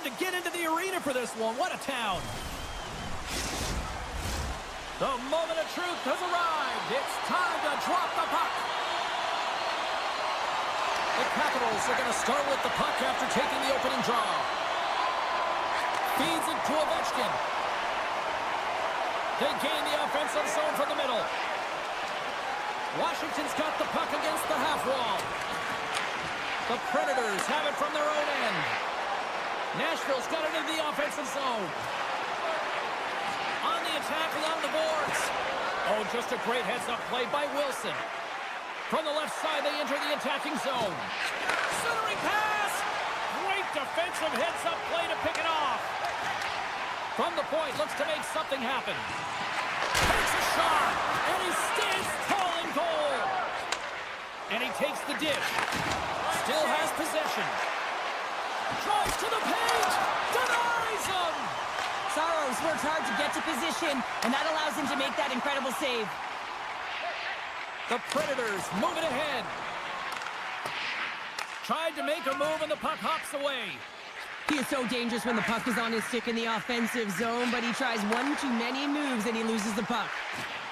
to get into the arena for this one. What a town. The moment of truth has arrived. It's time to drop the puck. The Capitals are going to start with the puck after taking the opening draw. Feeds it to Ovechkin. They gain the offensive zone from the middle. Washington's got the puck against the half wall. The Predators have it from their own end. Nashville's got it into the offensive zone. On the attack along the boards. Oh, just a great heads-up play by Wilson. From the left side, they enter the attacking zone. Centering pass! Great defensive heads-up play to pick it off. From the point, looks to make something happen. Takes a shot, and he stands tall in goal. And he takes the dish. Still has possession. Drives to the paint. Denies him. Saros works hard to get to position, and that allows him to make that incredible save. The Predators moving ahead. Tried to make a move, and the puck hops away. He is so dangerous when the puck is on his stick in the offensive zone, but he tries one too many moves, and he loses the puck.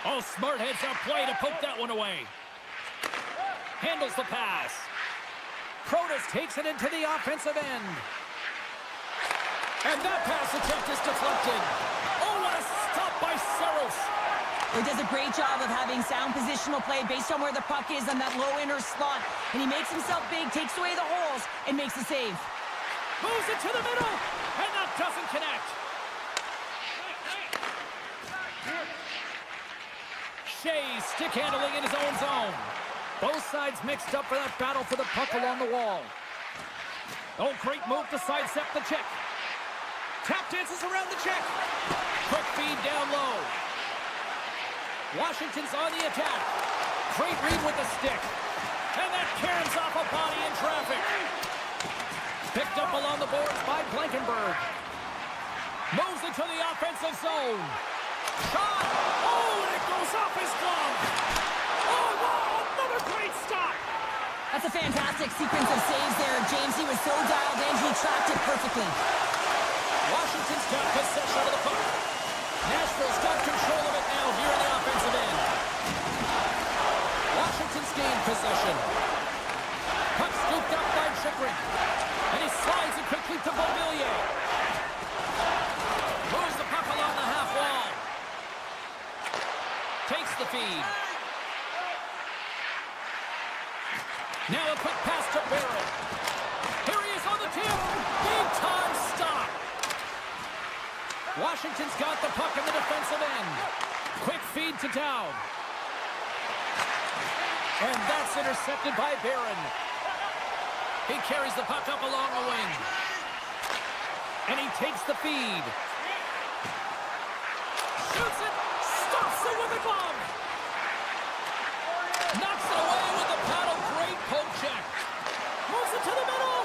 Oh, smart heads-up play to poke that one away. Handles the pass. Protas takes it into the offensive end. And that pass attempt is deflected. Oh, what a stop by Saros. He does a great job of having sound positional play based on where the puck is on that low inner slot. And he makes himself big, takes away the holes, and makes the save. Moves it to the middle, and that doesn't connect. Shea's stick handling in his own zone. Both sides mixed up for that battle for the puck along the wall. Oh, great move to sidestep the check. Tap dances around the check. Quick feed down low. Washington's on the attack. Great read with the stick. And that caroms off a body in traffic. Picked up along the boards by Blankenberg. Moves into the offensive zone. Shot! Oh, and it goes off his glove. Oh, wow, another great stop. That's a fantastic sequence of saves there, James. He was so dialed in, he tracked it perfectly. Washington's got possession of the puck. Nashville's got control of it now here in the offensive end. Washington's gained possession. Puck scooped up by Chychrun. And he slides it quickly to Beauvillier. Moves the puck along the half wall. Takes the feed. Now a quick pass to Barron. Here he is on the tip. Big time stop. Washington's got the puck in the defensive end. Quick feed to Dowd. And that's intercepted by Barron. He carries the puck up along the wing. And he takes the feed. Shoots it. Stops it with a glove. Knocks it away with the paddle. Great poke check. Moves it to the middle.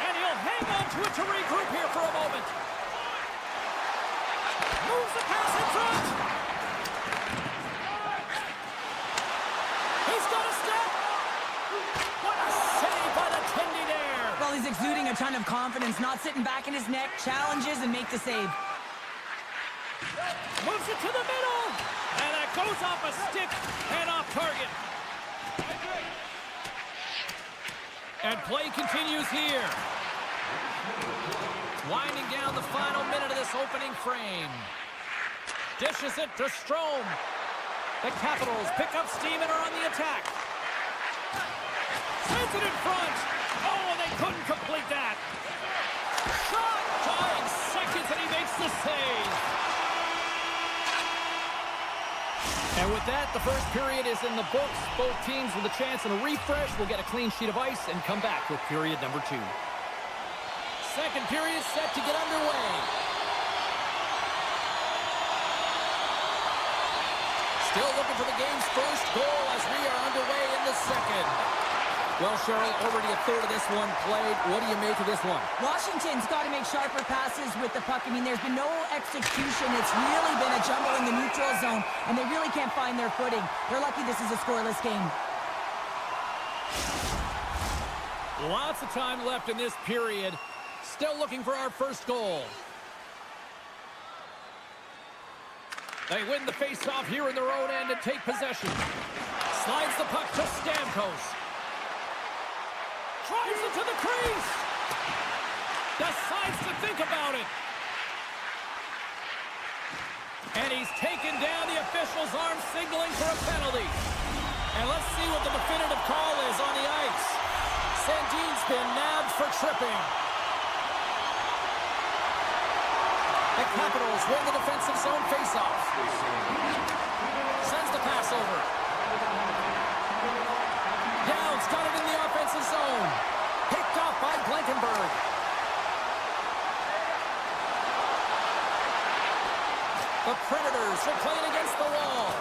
And he'll hang on to it to regroup here for a moment. Moves the pass in front. He's got a step. What a save by the Tendy there. Well, he's exuding a ton of confidence, not sitting back in his neck, challenges and make the save. Moves it to the middle. And that goes off a stick and off target. And play continues here. Winding down the final minute of this opening frame. Dishes it to Strome. The Capitals pick up steam and are on the attack. Sends it in front. Oh, and they couldn't complete that. Shot! Dying seconds, and he makes the save. And with that, the first period is in the books. Both teams with a chance and a refresh will get a clean sheet of ice and come back with period number 2. Second period set to get underway. Still looking for the game's first goal as we are underway in the second. Well, Cheryl, already a third of this one played. What do you make of this one? Washington's got to make sharper passes with the puck. I mean, there's been no execution. It's really been a jumble in the neutral zone, and they really can't find their footing. They're lucky this is a scoreless game. Lots of time left in this period. Still looking for our first goal. They win the face-off here in their own end and take possession. Slides the puck to Stamkos. Drives it to the crease. Decides to think about it. And he's taken down. The official's arm signaling for a penalty. And let's see what the definitive call is on the ice. Sandin's been nabbed for tripping. The Capitals win the defensive zone faceoff. Sends the pass over. Downs got it in the offensive zone. Picked off by Blankenberg. The Predators are playing against the wall.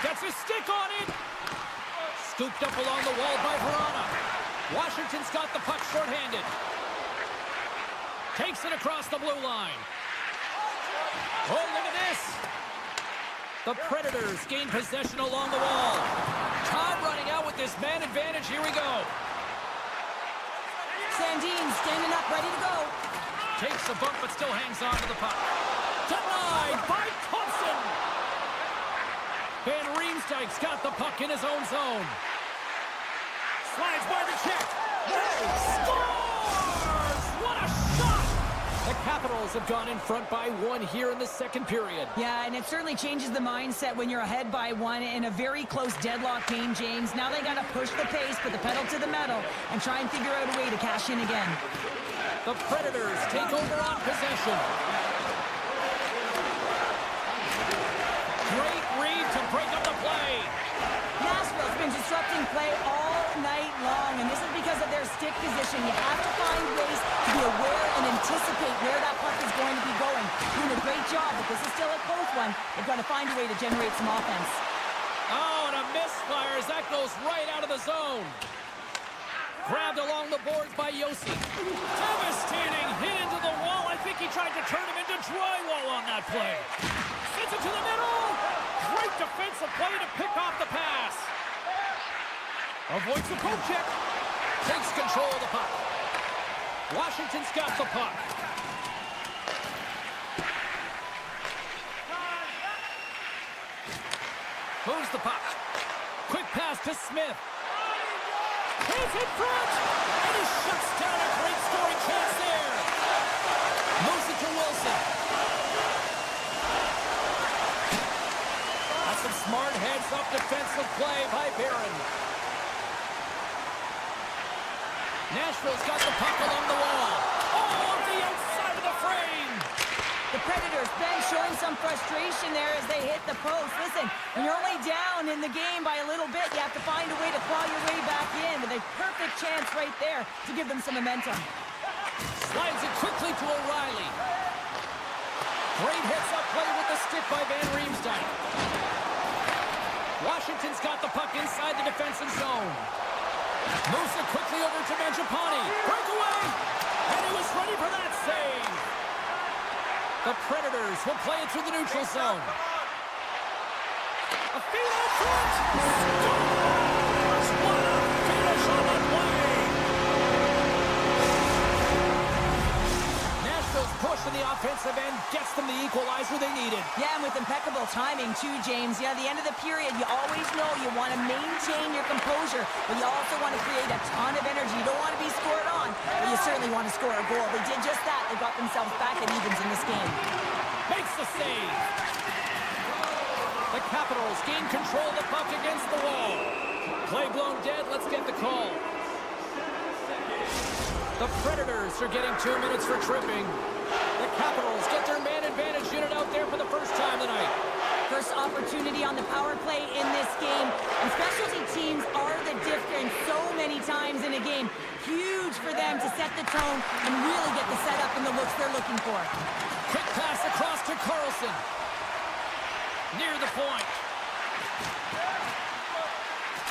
Gets his stick on it. Scooped up along the wall by Verona. Washington's got the puck shorthanded. Takes it across the blue line. Oh, look at this. The Predators gain possession along the wall. Time running out with this man advantage. Here we go. Sandin standing up, ready to go. Takes a bump, but still hangs on to the puck. Denied by Thompson. Van Riemsdyk's got the puck in his own zone. Slides by the check. Scores! What a shot! The Capitals have gone in front by one here in the second period. Yeah, and it certainly changes the mindset when you're ahead by one in a very close deadlock game, James. Now they got to push the pace, put the pedal to the metal, and try and figure out a way to cash in again. The Predators take over on possession. Great read to break up the play. Nashville's been disrupting play all night long, and this is because of their stick position. You have to find ways to be aware and anticipate where that puck is going to be going. Doing a great job, but this is still a close one. They've got to find a way to generate some offense. Oh, and a misfire as that goes right out of the zone. Grabbed along the boards by Yossi. Devastating hit into the wall. I think he tried to turn him into drywall on that play. Sends it to the middle. Great defensive play to pick off the pass. Avoids the poke check. Takes control of the puck. Washington's got the puck. Moves the puck. Quick pass to Smith. He's in front, and he shuts down a great scoring chance there. Moves it to Wilson. That's some smart heads-up defensive play by Barron. Nashville's got the puck along the wall. Oh, off the outside of the frame. The Predators, Ben, showing some frustration there as they hit the post. Listen, when you're only down in the game by a little bit, you have to find a way to claw your way back in with a perfect chance right there to give them some momentum. Slides it quickly to O'Reilly. Great heads-up play with the stick by Van Riemsdyk. Washington's got the puck inside the defensive zone. Moves it quickly over to Mangiapane. Breakaway! And he was ready for that save. The Predators will play it through the neutral zone. A feed out front. Scores! What a finish on the play! Nashville's push in the offensive end gets them the equalizer they needed. Yeah, and with impeccable timing too, James. Yeah, at the end of the period, you always know you want to maintain your composure, but you also want to create a ton of energy. You don't want to be scored on, but you certainly want to score a goal. They did just that. They got themselves back at evens in this game. Makes the save. The Capitals gain control of the puck against the wall. Play blown dead. Let's get the call. The Predators are getting 2 minutes for tripping. The Capitals get their man advantage unit out there for the first time tonight. First opportunity on the power play in this game. And specialty teams are the difference so many times in a game. Huge for them to set the tone and really get the setup and the looks they're looking for. Quick pass across to Carlson. Near the point.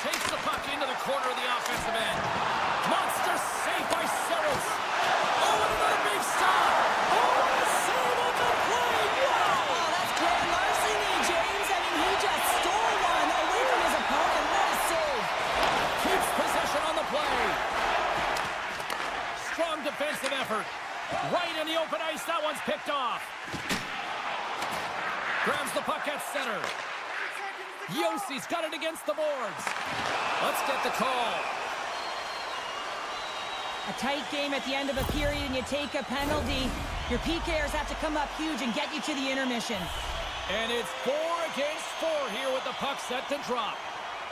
Takes the puck into the corner of the offensive end. Monster save by Saros. Oh, and another big stop. Oh, a save on the play. Wow. Oh, that's grand larceny, James. I mean, he just stole one away from his opponent. What a save. Keeps possession on the play. Right in the open ice, that one's picked off. Grabs the puck at center. Yossi's got it against the boards. Let's get the call. A tight game at the end of a period and you take a penalty. Your PKers have to come up huge and get you to the intermission. And it's 4 against 4 here with the puck set to drop.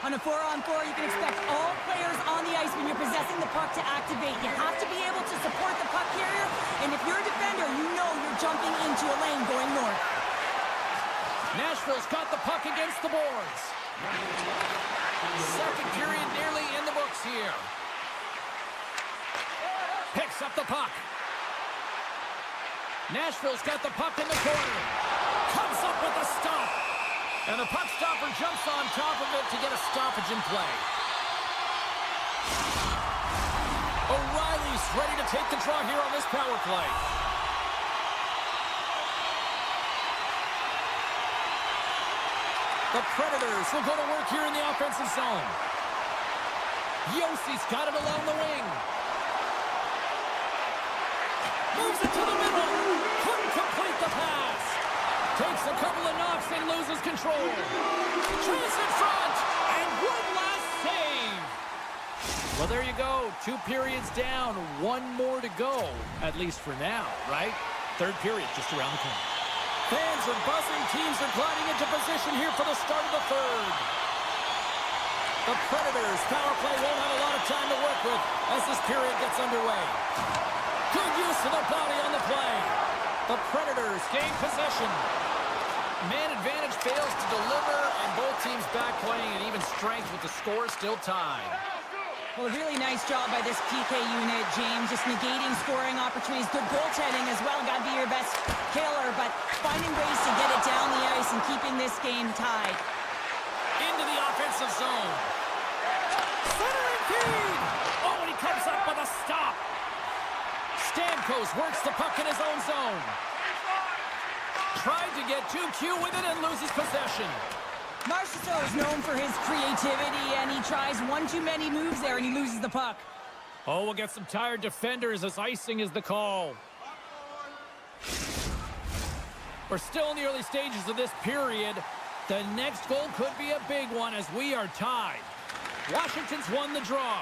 On a 4-on-4, you can expect all players on the ice when you're possessing the puck to activate. You have to be able to support the puck carrier, and if you're a defender, you know you're jumping into a lane going north. Nashville's got the puck against the boards. Second period nearly in the books here. Picks up the puck. Nashville's got the puck in the corner. Comes up with a stop. And the puck stopper jumps on top of it to get a stoppage in play. O'Reilly's ready to take the draw here on this power play. The Predators will go to work here in the offensive zone. Yossi's got it along the wing. Moves it to the middle. Couldn't complete the pass. Takes a couple of knocks and loses control. Chase in front. And one last save. Well, there you go. 2 periods down. 1 more to go. At least for now, right? Third period just around the corner. Fans are buzzing. Teams are gliding into position here for the start of the third. The Predators' power play won't have a lot of time to work with as this period gets underway. Good use of the body on the play. The Predators gain possession. Man advantage fails to deliver, and both teams back playing at even strength with the score still tied. Well, a really nice job by this PK unit, James. Just negating scoring opportunities. Good goaltending as well. Got to be your best killer, but finding ways to get it down the ice and keeping this game tied. Into the offensive zone. Centering feed. Oh, and he comes up with a stop. Stamkos works the puck in his own zone. Tried to get 2Q with it and loses possession. Marchessault is known for his creativity, and he tries one too many moves there, and he loses the puck. Oh, we'll get some tired defenders as icing is the call. We're still in the early stages of this period. The next goal could be a big one as we are tied. Washington's won the draw.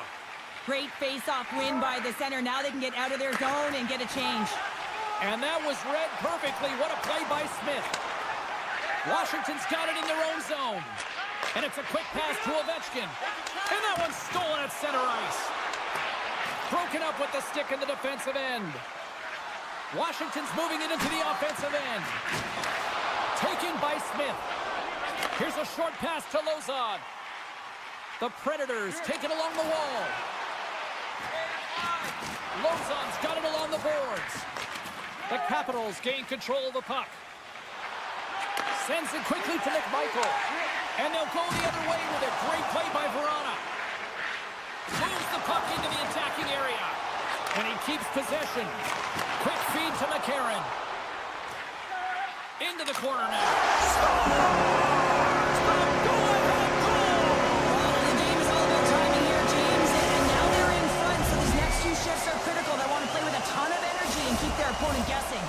Great face-off win by the center. Now they can get out of their zone and get a change. And that was read perfectly. What a play by Smith. Washington's got it in their own zone. And it's a quick pass to Ovechkin. And that one's stolen at center ice. Broken up with the stick in the defensive end. Washington's moving it into the offensive end. Taken by Smith. Here's a short pass to Lozon. The Predators take it along the wall. Lozon's got it along the boards. The Capitals gain control of the puck. Sends it quickly to McMichael. And they'll go the other way with a great play by Verona. Moves the puck into the attacking area. And he keeps possession. Quick feed to McCarron. Into the corner now. The game is all about timing here, James. And now they're in front, so these next 2 shifts are critical. They want to play with a ton of energy and keep their opponent guessing.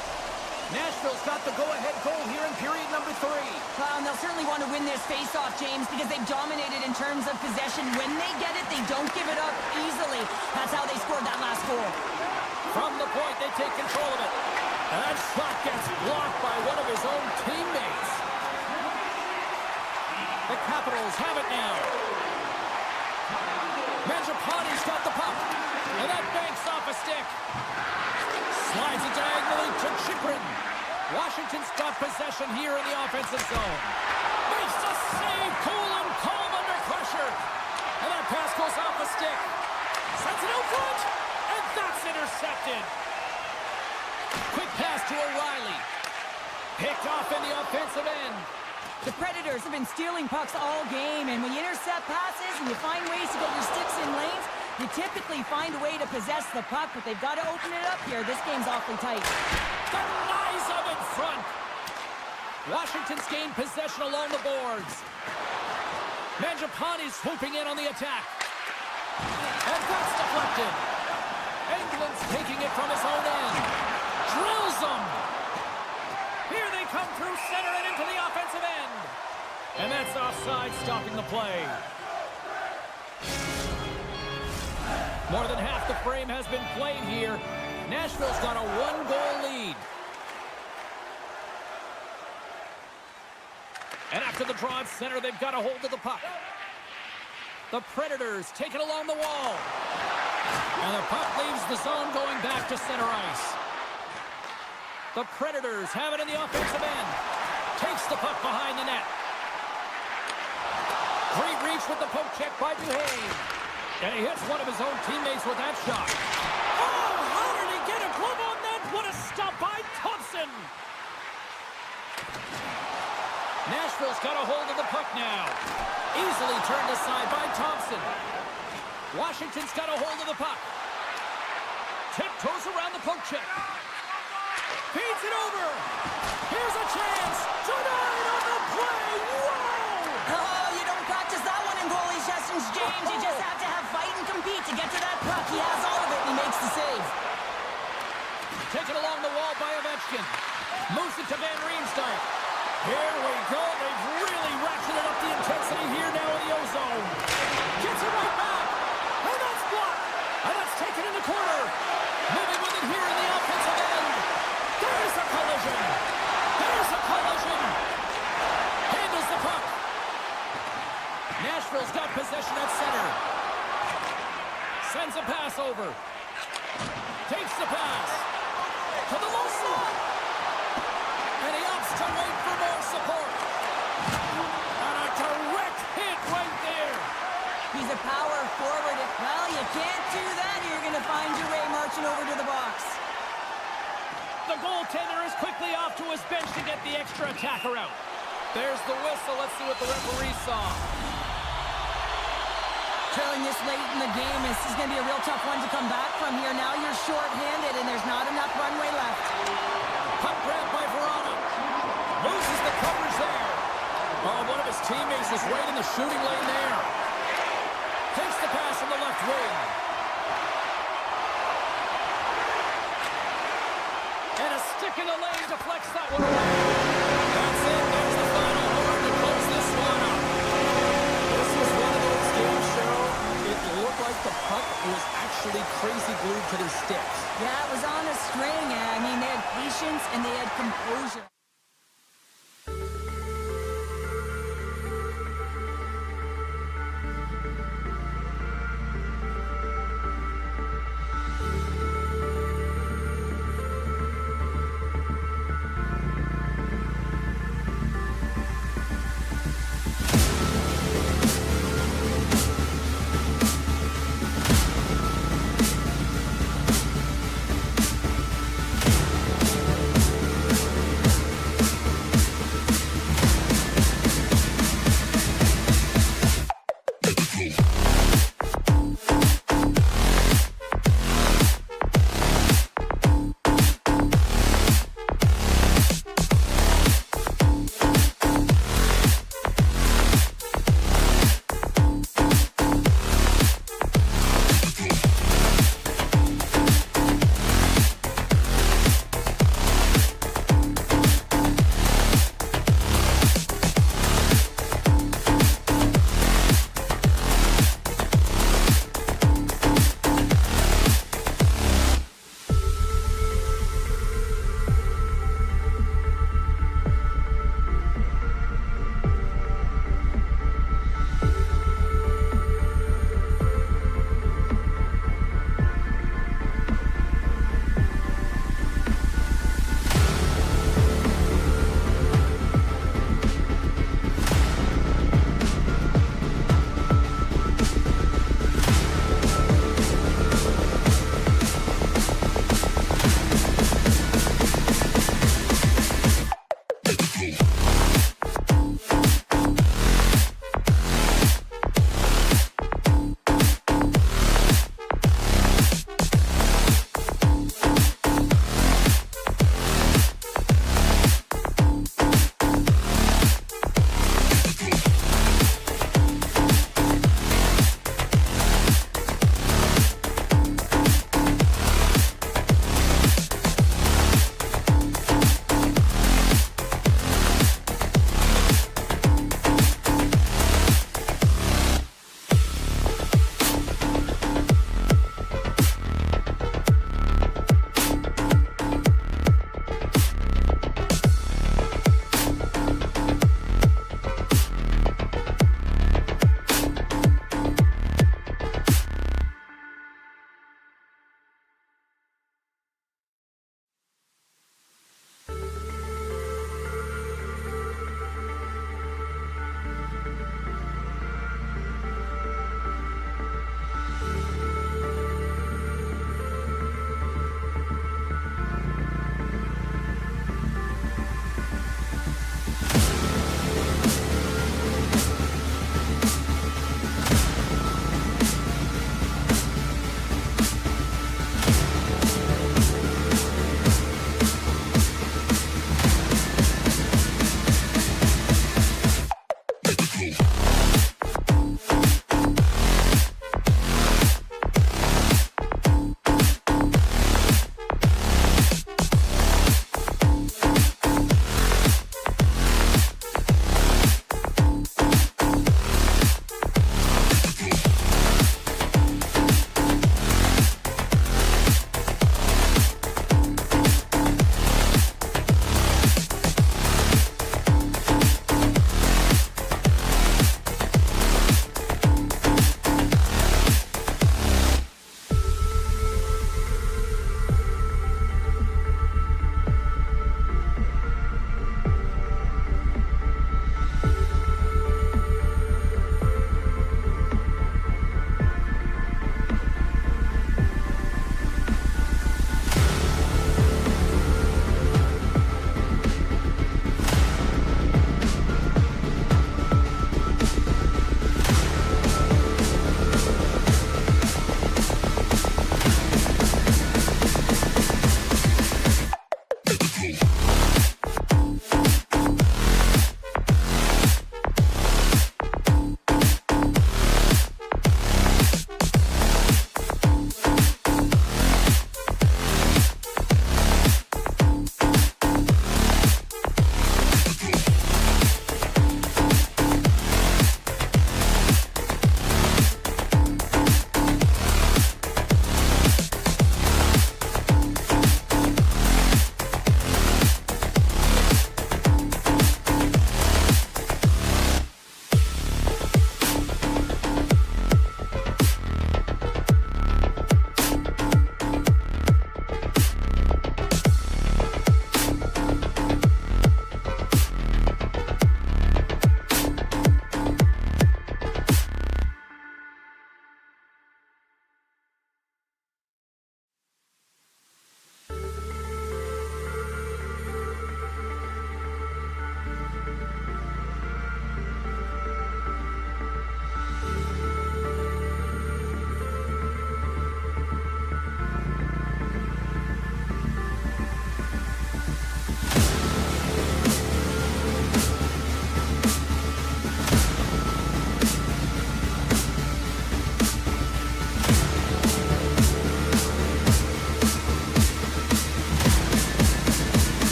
Nashville's got the go-ahead goal here in period number 3. Well, and they'll certainly want to win this face-off, James, because they've dominated in terms of possession. When they get it, they don't give it up easily. That's how they scored that last goal. From the point, they take control of it. And that shot gets blocked by one of his own teammates. The Capitals have it now. Mangiapane's got the puck. And that banks off a stick. Slides it diagonally to Chychrun. Washington's got possession here in the offensive zone. Makes the save. Cool and calm under pressure. And that pass goes off a stick. Sends it out front. And that's intercepted. Quick pass to O'Reilly. Picked off in the offensive end. The Predators have been stealing pucks all game, and when you intercept passes and you find ways to get your sticks in lanes, you typically find a way to possess the puck, but they've got to open it up here. This game's awfully tight. Denies them in front. Washington's gained possession along the boards. Mangiapane's swooping in on the attack. And that's deflected. England's taking it from his own end. through center and into the offensive end. And that's offside, stopping the play. More than half the frame has been played here. Nashville's got a one-goal lead. And after the draw at center, they've got a hold of the puck. The Predators take it along the wall. And the puck leaves the zone going back to center ice. The Predators have it in the offensive end. Takes the puck behind the net. Great reach with the poke check by Duhane. And he hits one of his own teammates with that shot. Oh, how did he get a glove on that? What a stop by Thompson. Nashville's got a hold of the puck now. Easily turned aside by Thompson. Washington's got a hold of the puck. Tiptoes around the poke check. Feeds it over. Here's a chance. Denied on the play. Whoa! Oh, you don't practice that one in goalie sessions, James. You just have to have fight and compete to get to that puck. He has all of it, and he makes the save. Taken along the wall by Ovechkin. Moves it to Van Riemsdyk. Here we go. They've really ratcheted up the intensity here now in the O-zone. Gets it right back. And that's blocked. And that's taken in the corner. Moving with it here in the offensive end. There's a collision. There's a collision. Handles the puck. Nashville's got possession at center. Sends a pass over. Takes the pass. To the low slot. And he opts to wait for more support. And a direct hit right there. He's a power forward. Well, you can't do that. You're going to find your way marching over to the box. The goaltender is quickly off to his bench to get the extra attacker out. There's the whistle. Let's see what the referee saw. Trailing this late in the game, this is going to be a real tough one to come back from here. Now you're short-handed, and there's not enough runway left. Puck grabbed by Verona. Loses the coverage there. Oh, one of his teammates is right in the shooting lane there. Takes the pass from the left wing. And a stick in the lane deflects that one away. That's it. There's the final horn to close this one up. This was one of those game show. It looked like the puck was actually crazy glued to their sticks. Yeah, it was on a string. I mean, they had patience and they had composure.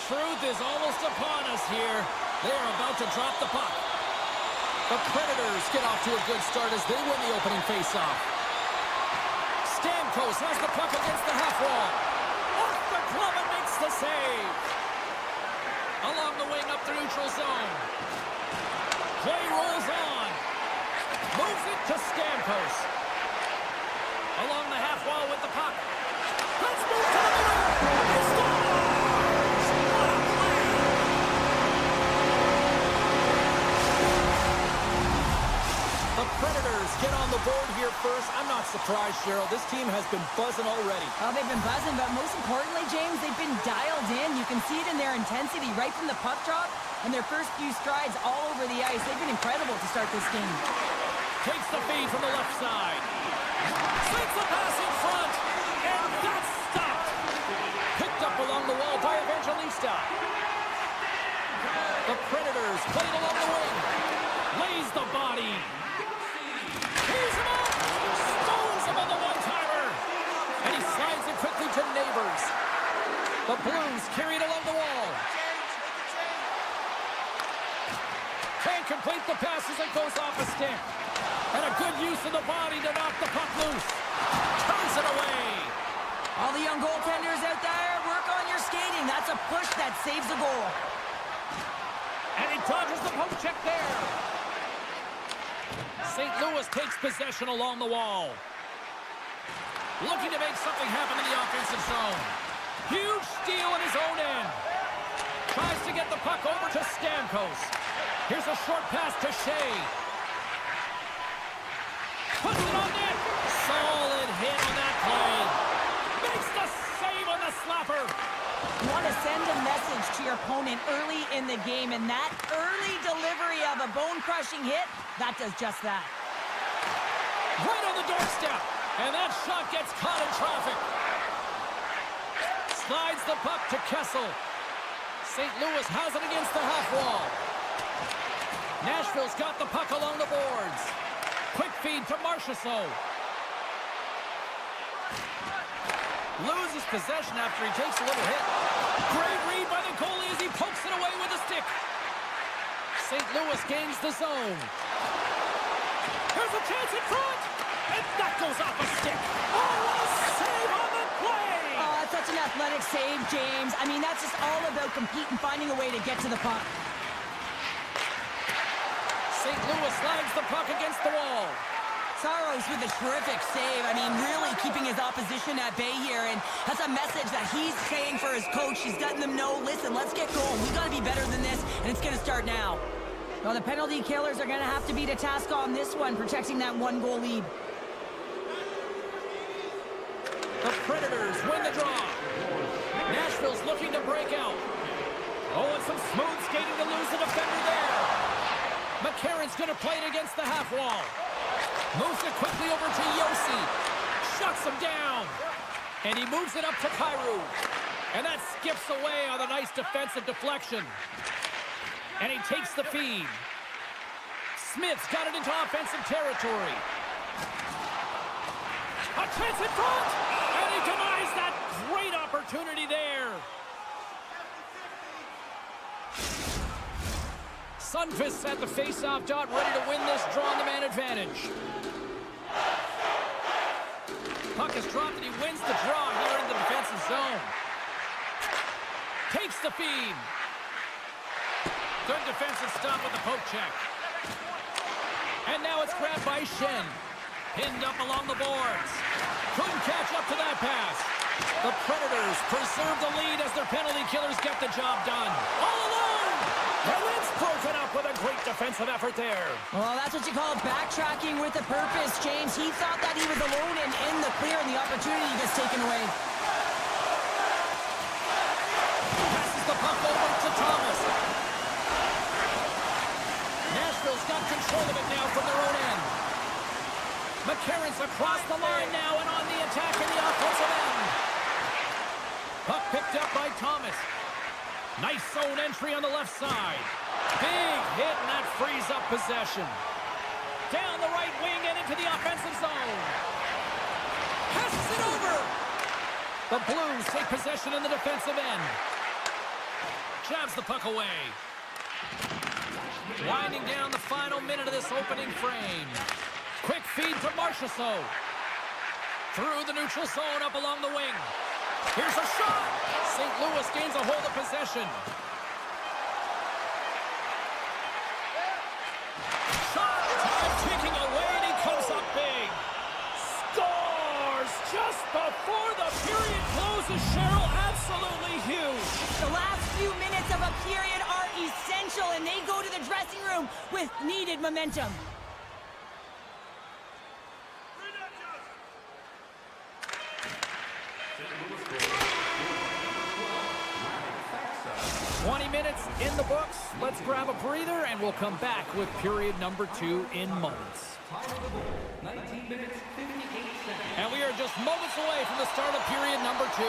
truth is almost upon us here. They are about to drop the puck. The Predators get off to a good start as they win the opening faceoff. Stamkos has the puck against the half wall. Off the glove and makes the save. Along the wing up the neutral zone. Play rolls on. Moves it to Stamkos. Along the half wall with the puck. Let's move to the middle. He scores! What a play! The Predators get on the board here first. I'm not surprised, Cheryl. This team has been buzzing already. Oh, they've been buzzing, but most importantly, James, they've been dialed in. You can see it in their intensity right from the puck drop and their first few strides all over the ice. They've been incredible to start this game. Takes the feed from the left side. Slings the pass in front. And that's stopped. Picked up along the wall by Evangelista. The Predators played along the wing. Lays the body. He's him up. Stones him on the one-timer. And he slides it quickly to Neighbors. The Blues carry it along the wall. Can't complete the pass as it goes off a stick. And a good use of the body to knock the puck loose. Turns it away. All the young goaltenders out there, work on your skating. That's a push that saves a goal. And he dodges the poke check there. St. Louis takes possession along the wall. Looking to make something happen in the offensive zone. Huge steal in his own end. Tries to get the puck over to Stamkos. Here's a short pass to Shea. Puts it on net. Solid hit on that play. Makes the save on the slapper. You want to send a message to your opponent early in the game, and that early delivery of a bone-crushing hit, that does just that. Right on the doorstep. And that shot gets caught in traffic. Slides the puck to Kessel. St. Louis has it against the half wall. Nashville's got the puck along the boards. Quick feed to Marchessault. Loses possession after he takes a little hit. Great read by the goalie as he pokes it away with a stick. St. Louis gains the zone. Here's a chance in front. And that goes off a stick. Oh, what a save on the play. Oh, that's such an athletic save, James. I mean, that's just all about competing, finding a way to get to the puck. St. Louis slides the puck against the wall. Saros with a terrific save. I mean, really keeping his opposition at bay here. And that's a message that he's saying for his coach. He's letting them know, listen, let's get going. We've got to be better than this, and it's going to start now. Well, the penalty killers are going to have to beat a task on this one, protecting that one-goal lead. The Predators win the draw. Nashville's looking to break out. Oh, and some smooth skating to lose the defender there. McCarron's going to play it against the half wall. Moves it quickly over to Yossi. Shuts him down. And he moves it up to Kyrou. And that skips away on a nice defensive deflection. And he takes the feed. Smith's got it into offensive territory. A chance in front. And he denies that great opportunity there. Sundqvist at the face-off dot, ready to win this draw on the man advantage. Puck is dropped and he wins the draw here in the defensive zone. Takes the feed. Good defensive stop with the poke check. And now it's grabbed by Shen. Pinned up along the boards. Couldn't catch up to that pass. The Predators preserve the lead as their penalty killers get the job done. All alone! And it's broken up with a great defensive effort there. Well, that's what you call backtracking with a purpose, James. He thought that he was alone and in the clear, and the opportunity gets taken away. Passes the puck over to Thomas. Nashville's got control of it now from their own end. McCarron's across the line now and on the attack in the offensive end. Puck picked up by Thomas. Nice zone entry on the left side. Big hit, and that frees up possession. Down the right wing and into the offensive zone. Passes it over. The Blues take possession in the defensive end. Jabs the puck away. Winding down the final minute of this opening frame. Quick feed to Marchessault. Through the neutral zone, up along the wing. Here's a shot. St. Louis gains a hold of possession. Shot. Time ticking away, and he comes up big. Scores just before the period closes, Cheryl. Absolutely huge. The last few minutes of a period are essential, and they go to the dressing room with needed momentum. In the books. Let's grab a breather, and we'll come back with period number 2 in moments. 19 minutes, 58 seconds. And we are just moments away from the start of period number 2.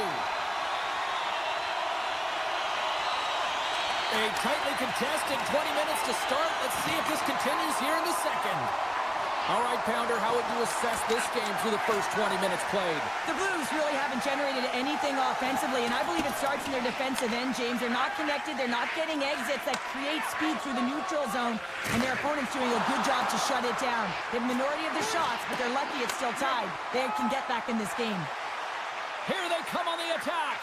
A tightly contested 20 minutes to start. Let's see if this continues here in the second. All right, Pounder, how would you assess this game through the first 20 minutes played? The Blues really haven't generated anything offensively, and I believe it starts in their defensive end, James. They're not connected. They're not getting exits that create speed through the neutral zone, and their opponent's doing a good job to shut it down. They have a minority of the shots, but they're lucky it's still tied. They can get back in this game. Here they come on the attack.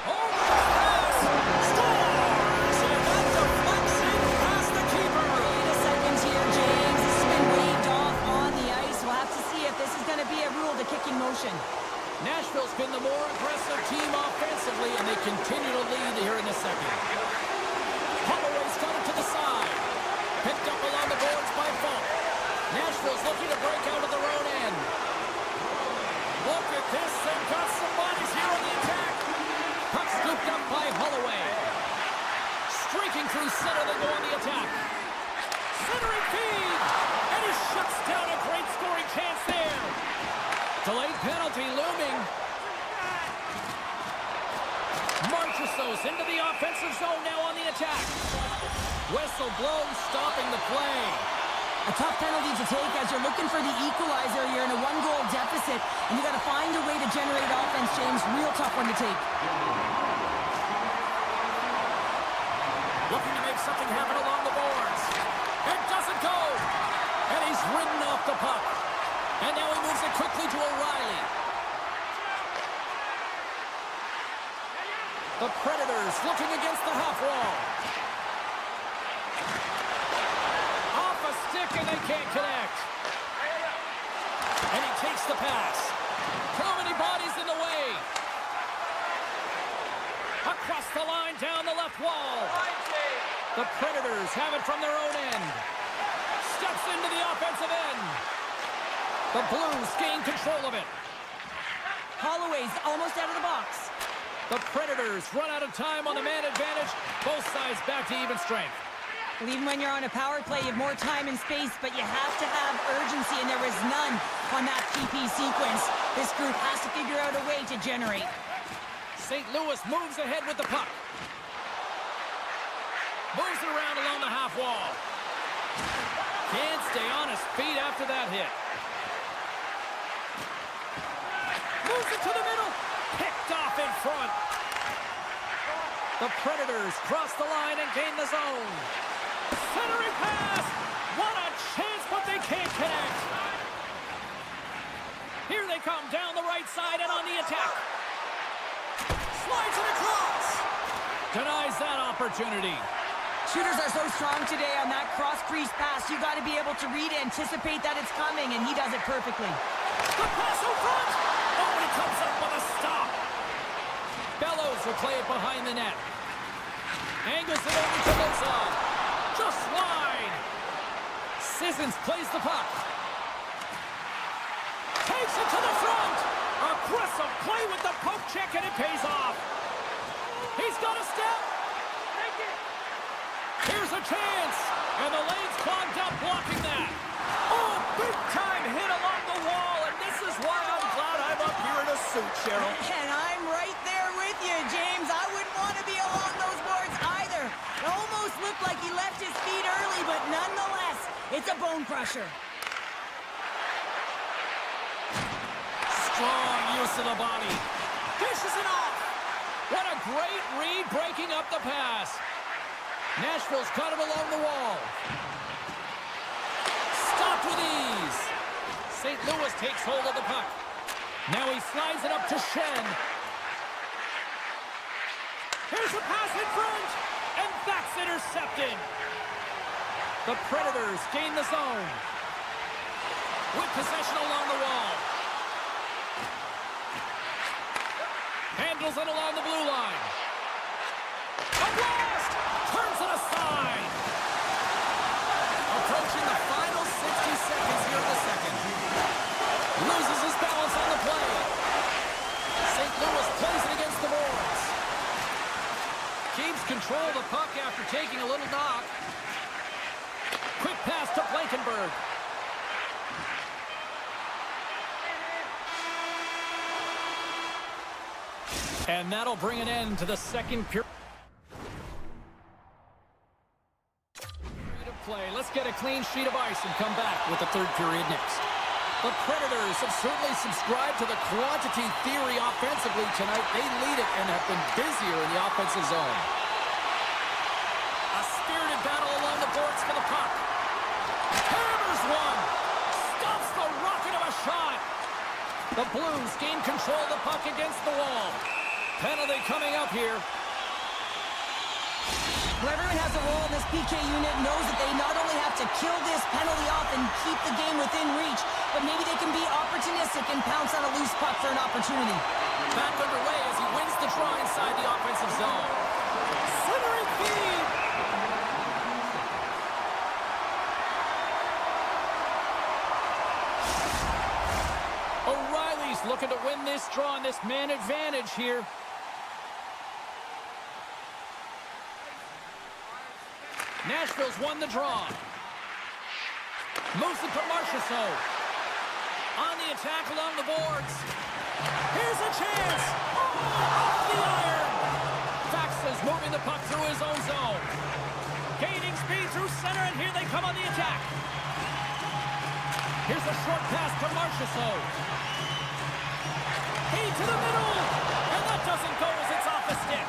Over the pass. Scores! And that deflects in past the keeper. Wait a second here, James. This has been waved off on the ice. We'll have to see if this is going to be a rule to kicking motion. Nashville's been the more aggressive team offensively, and they continue to lead here in the second. Holloway's got it to the side. Picked up along the boards by Falk. Nashville's looking to break out of their own end. Look at this. They've got some bodies here on the attack. Puck scooped up by Holloway. Streaking through center, they go on the attack. Centering feed. And he shuts down a great scoring chance there. Delayed penalty looming. Marchessault into the offensive zone now on the attack. Whistle blows, stopping the play. A tough penalty to take as you're looking for the equalizer. You're in a one-goal deficit, and you got to find a way to generate offense, James. Real tough one to take. Looking to make something happen along the boards. It doesn't go. And he's ridden off the puck. And now he moves it quickly to O'Reilly. The Predators looking against the half wall. Off a stick, and they can't connect. And he takes the pass. Too many bodies in the way. Across the line, down the left wall. The Predators have it from their own end. Steps into the offensive end. The Blues gain control of it. Holloway's almost out of the box. The Predators run out of time on the man advantage. Both sides back to even strength. Well, even when you're on a power play, you have more time and space, but you have to have urgency, and there was none on that PP sequence. This group has to figure out a way to generate. St. Louis moves ahead with the puck. Moves it around along the half wall. Can't stay on his feet after that hit. Moves it to the middle. Picked off in front. The Predators cross the line and gain the zone. Centering pass. What a chance, but they can't connect. Here they come down the right side and on the attack. Slides it across. Denies that opportunity. Shooters are so strong today on that cross-crease pass. You got to be able to read, anticipate that it's coming, and he does it perfectly. The pass in front. Oh, and he comes up with a stop. Bellows will play it behind the net. Angles it over to Grisza. Just wide. Sissons plays the puck. Takes it to the front. Aggressive play with the poke check, and it pays off. He's got a step. Here's a chance. And the lane's clogged up, blocking that. Oh, big-time hit along the wall, and this is why I'm glad I'm up here in a suit, Cheryl. And I'm right there with you, James. I wouldn't want to be along those boards either. It almost looked like he left his feet early, but nonetheless, it's a bone crusher. Strong use of the body. Dishes it off. What a great read breaking up the pass. Nashville's got him along the wall. Stopped with ease. St. Louis takes hold of the puck. Now he slides it up to Shen. Here's a pass in front, and that's intercepted. The Predators gain the zone. With possession along the wall. Handles it along the blue line. A blast! Turns it aside. Approaching the final 60 seconds here in the second. Loses his balance on the play. St. Louis plays it against the boards. Keeps control of the puck after taking a little knock. Quick pass to Blankenberg. And that'll bring an end to the second period of play. Let's get a clean sheet of ice and come back with the third period next. The Predators have certainly subscribed to the quantity theory offensively tonight. They lead it and have been busier in the offensive zone. A spirited battle along the boards for the puck. Hammers one. Stops the rocket of a shot. The Blues gain control of the puck against the wall. Penalty coming up here. Well, everyone has a role in this PK unit, knows that they not only have to kill this penalty off and keep the game within reach, but maybe they can be opportunistic and pounce on a loose puck for an opportunity. Back underway as he wins the draw inside the offensive zone. Centering feed. O'Reilly's looking to win this draw on this man advantage here. Nashville's won the draw. Moves it to Marchessault. On the attack along the boards. Here's a chance. Oh, off the iron. Faxa's moving the puck through his own zone. Gaining speed through center, and here they come on the attack. Here's a short pass to Marchessault. He to the middle. And that doesn't go as it's off the stick.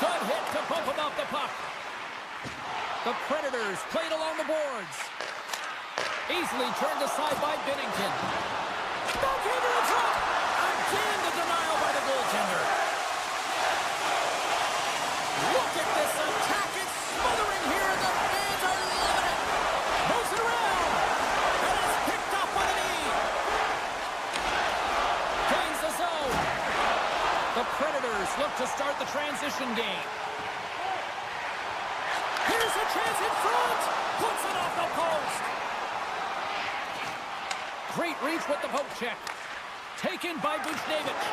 Good hit to bump him off the puck. The Predators played along the boards. Easily turned aside by Binnington. Backhand in front. Again the denial by the goaltender. Look at this attack. It's smothering here, and the fans are loving it. Moves it around. And it's picked up by the knee. Gains the zone. The Predators look to start the transition game. Here's a chance in front. Puts it off the post. Great reach with the poke check. Taken by Buchnevich.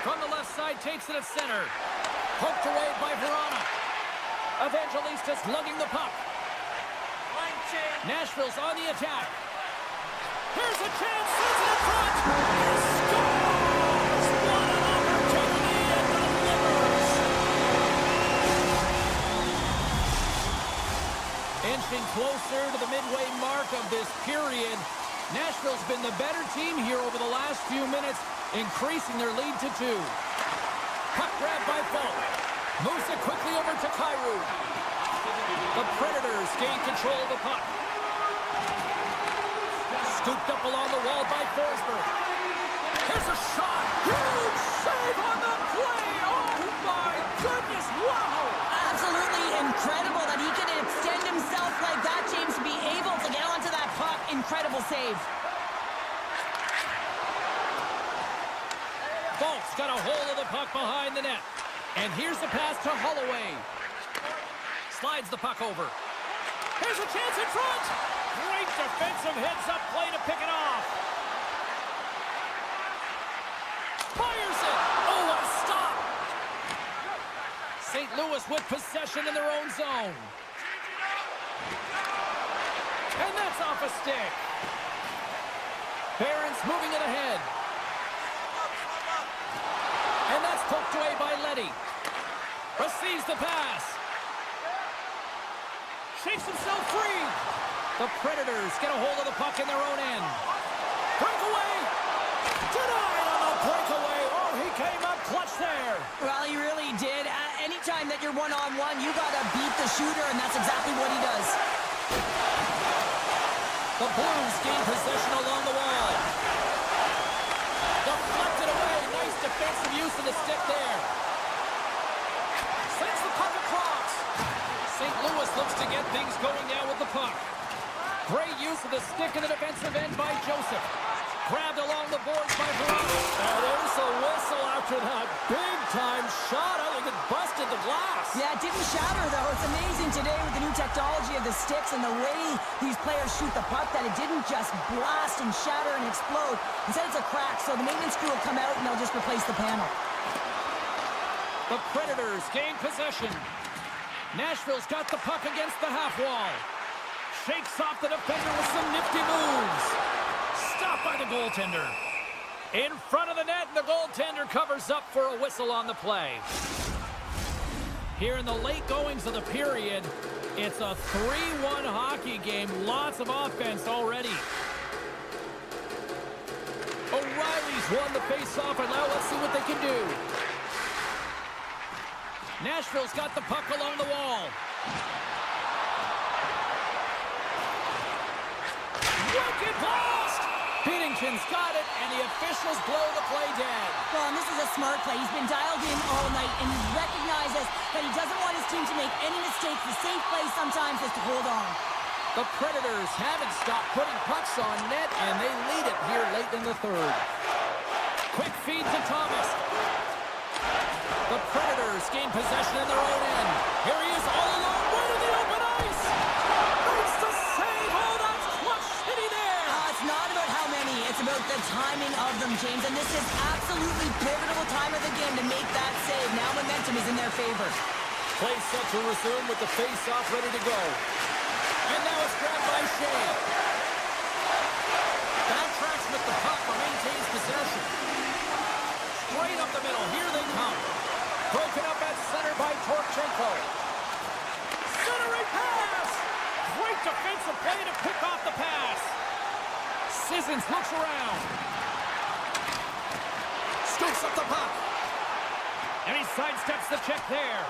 From the left side, takes it at center. Poked away by Verona. Evangelistas lugging the puck. Nashville's on the attack. Here's a chance. Sends it in front. He scores. What an opportunity and delivers. Inching closer to the midway mark of this period. Nashville's been the better team here over the last few minutes, increasing their lead to 2. Puck grab by Falk. Moves it quickly over to Kyrou. The Predators gain control of the puck. Scooped up along the wall by Forsberg. Here's a shot. Huge save on the play. Oh, my goodness. Wow. Absolutely incredible that he can extend himself like that, James, to be able to get onto that puck. Incredible save. Falk's got a hold of the puck behind the net. And here's the pass to Holloway. Slides the puck over. Here's a chance in front. Great defensive heads-up play to pick it off. Fires it. Oh, what a stop. St. Louis with possession in their own zone. And that's off a stick. Barron's moving it ahead. And that's poked away by Leddy. Receives the pass. Shakes himself free. The Predators get a hold of the puck in their own end. Breakaway. Denied on the breakaway. Oh, he came up clutch there. Well, he really did. Anytime that you're one-on-one, you got to beat the shooter, and that's exactly what he does. The Blues gain possession along the wall. Deflected away. Nice defensive use of the stick there. Sends the puck across. St. Louis looks to get things going now with the puck. Great use of the stick in the defensive end by Joseph. Grabbed along the boards by Verano. And there's a whistle after that big-time shot. I think it busted the glass. Yeah, it didn't shatter, though. It's amazing today with the new technology of the sticks and the way these players shoot the puck that it didn't just blast and shatter and explode. Instead, it's a crack, so the maintenance crew will come out and they'll just replace the panel. The Predators gain possession. Nashville's got the puck against the half wall. Shakes off the defender with some nifty moves. Stopped by the goaltender. In front of the net, and the goaltender covers up for a whistle on the play. Here in the late goings of the period, it's a 3-1 hockey game. Lots of offense already. O'Reilly's won the face-off, and now let's see what they can do. Nashville's got the puck along the wall. Wicked blast! Binnington's got it, and the officials blow the play dead. Well, and this is a smart play. He's been dialed in all night, and he recognizes that he doesn't want his team to make any mistakes. The safe play sometimes is to hold on. The Predators haven't stopped putting pucks on net, and they lead it here late in the third. Quick feed to Thomas. The Predators gain possession in their own end. Here he is all alone, right in the open ice. Makes the save. Oh, that's clutch city there. It's not about how many. It's about the timing of them, James. And this is absolutely pivotal time of the game to make that save. Now momentum is in their favor. Play set to resume with the face-off ready to go. And now it's grabbed by Shea. Backtracks with the puck but maintains possession. Straight up the middle. Here they come. Broken up at center by Torchenko. Centering pass! Great defensive play to pick off the pass. Sissons looks around. Scoops up the puck. And he sidesteps the check there.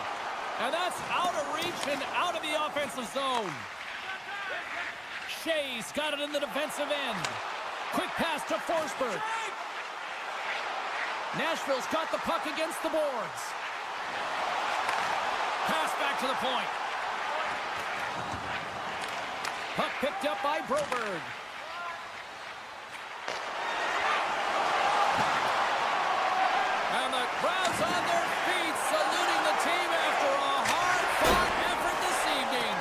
And that's out of reach and out of the offensive zone. Shea's got it in the defensive end. Quick pass to Forsberg. Nashville's got the puck against the boards. Pass back to the point. Puck picked up by Broberg. And the crowd's on their feet, saluting the team after a hard-fought effort this evening.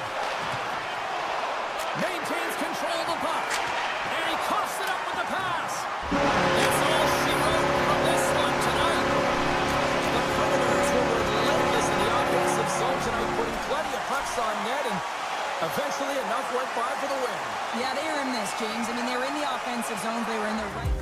Maintains control of the puck. And he coughs it up with the pass. That's all she wrote from this one tonight. The Predators were relentless in the offensive zone tonight, putting plenty of pucks on net, and eventually enough went by for the win. Yeah, they earned this, James. I mean, they were in the offensive zone. They were in the right...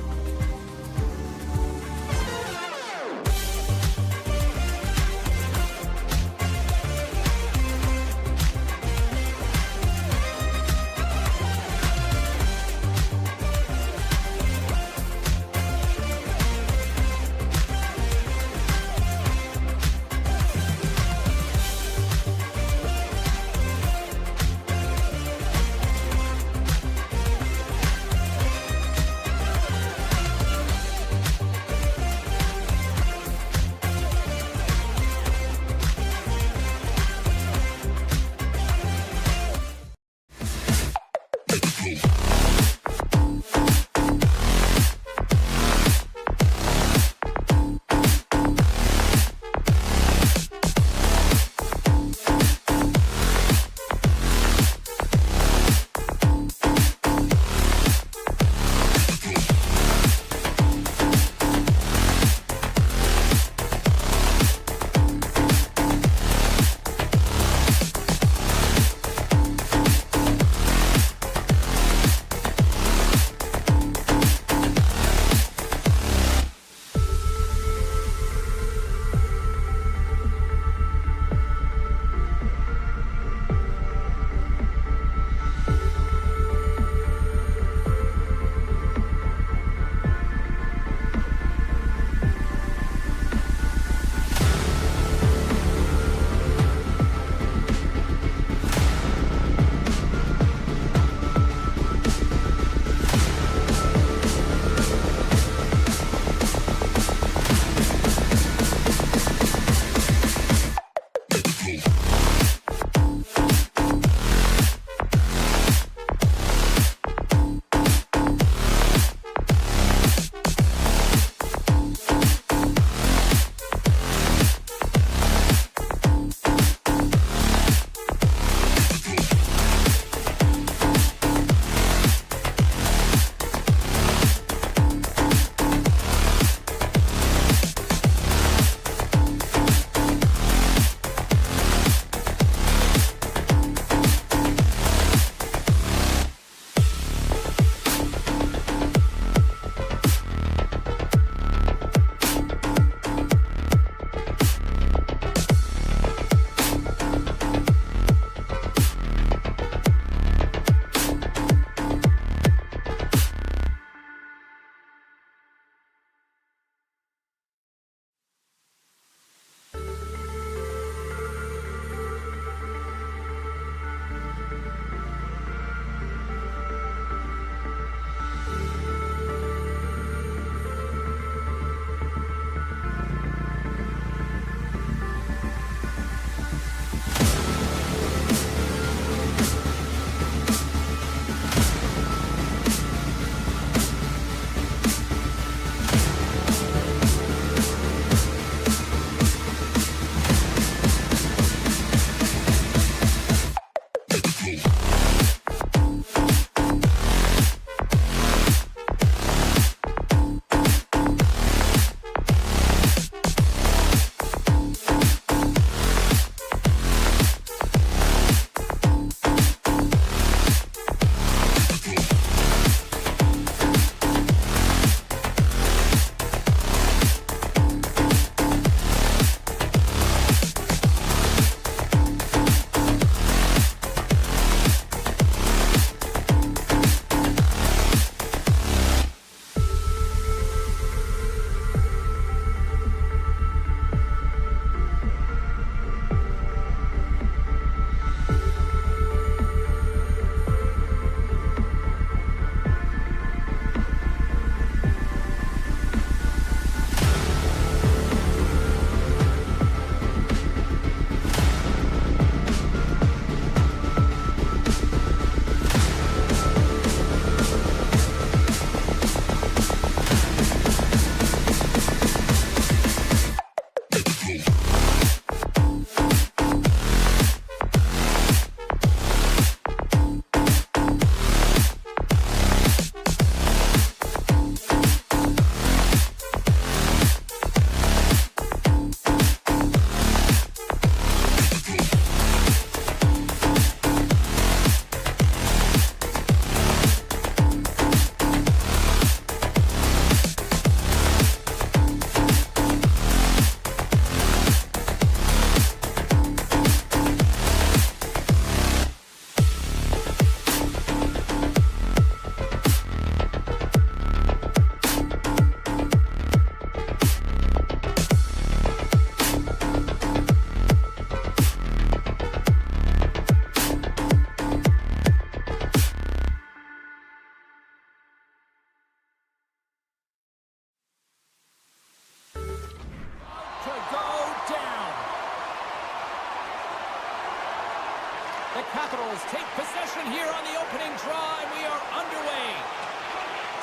Capitals take possession here on the opening draw, and we are underway.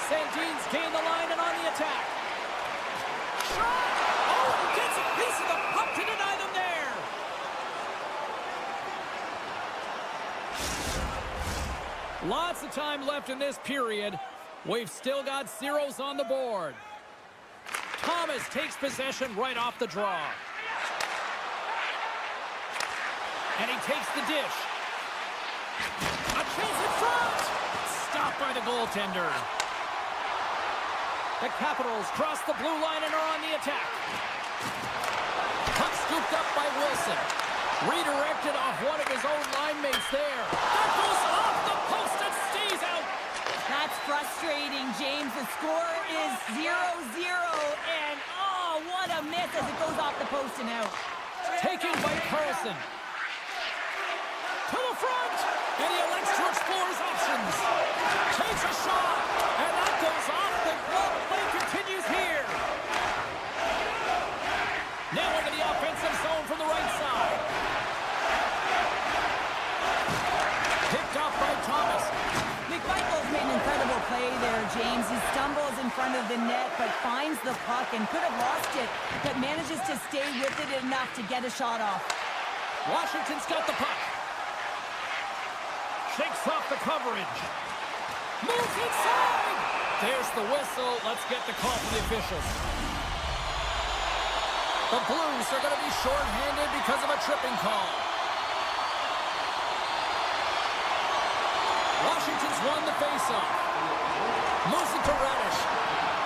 Sandin's gain the line and on the attack. Shot! Oh, he gets a piece of the puck to deny them there. Lots of time left in this period. We've still got zeros on the board. Thomas takes possession right off the draw. And he takes the dish. A chance in front! Stopped by the goaltender. The Capitals cross the blue line and are on the attack. Puck scooped up by Wilson. Redirected off one of his own line mates there. That goes off the post and stays out. That's frustrating, James. The score is 0-0, and oh, what a miss as it goes off the post and out. Taken by Carlson. To the front, and he elects to explore his options. Takes a shot, and that goes off the glove. Play continues here. Now into the offensive zone from the right side. Picked up by Thomas. McMichael's made an incredible play there, James. He stumbles in front of the net, but finds the puck and could have lost it, but manages to stay with it enough to get a shot off. Washington's got the puck. Shakes off the coverage. Moves inside! There's the whistle. Let's get the call from the officials. The Blues are going to be shorthanded because of a tripping call. Washington's won the faceoff. Moves it to Radish.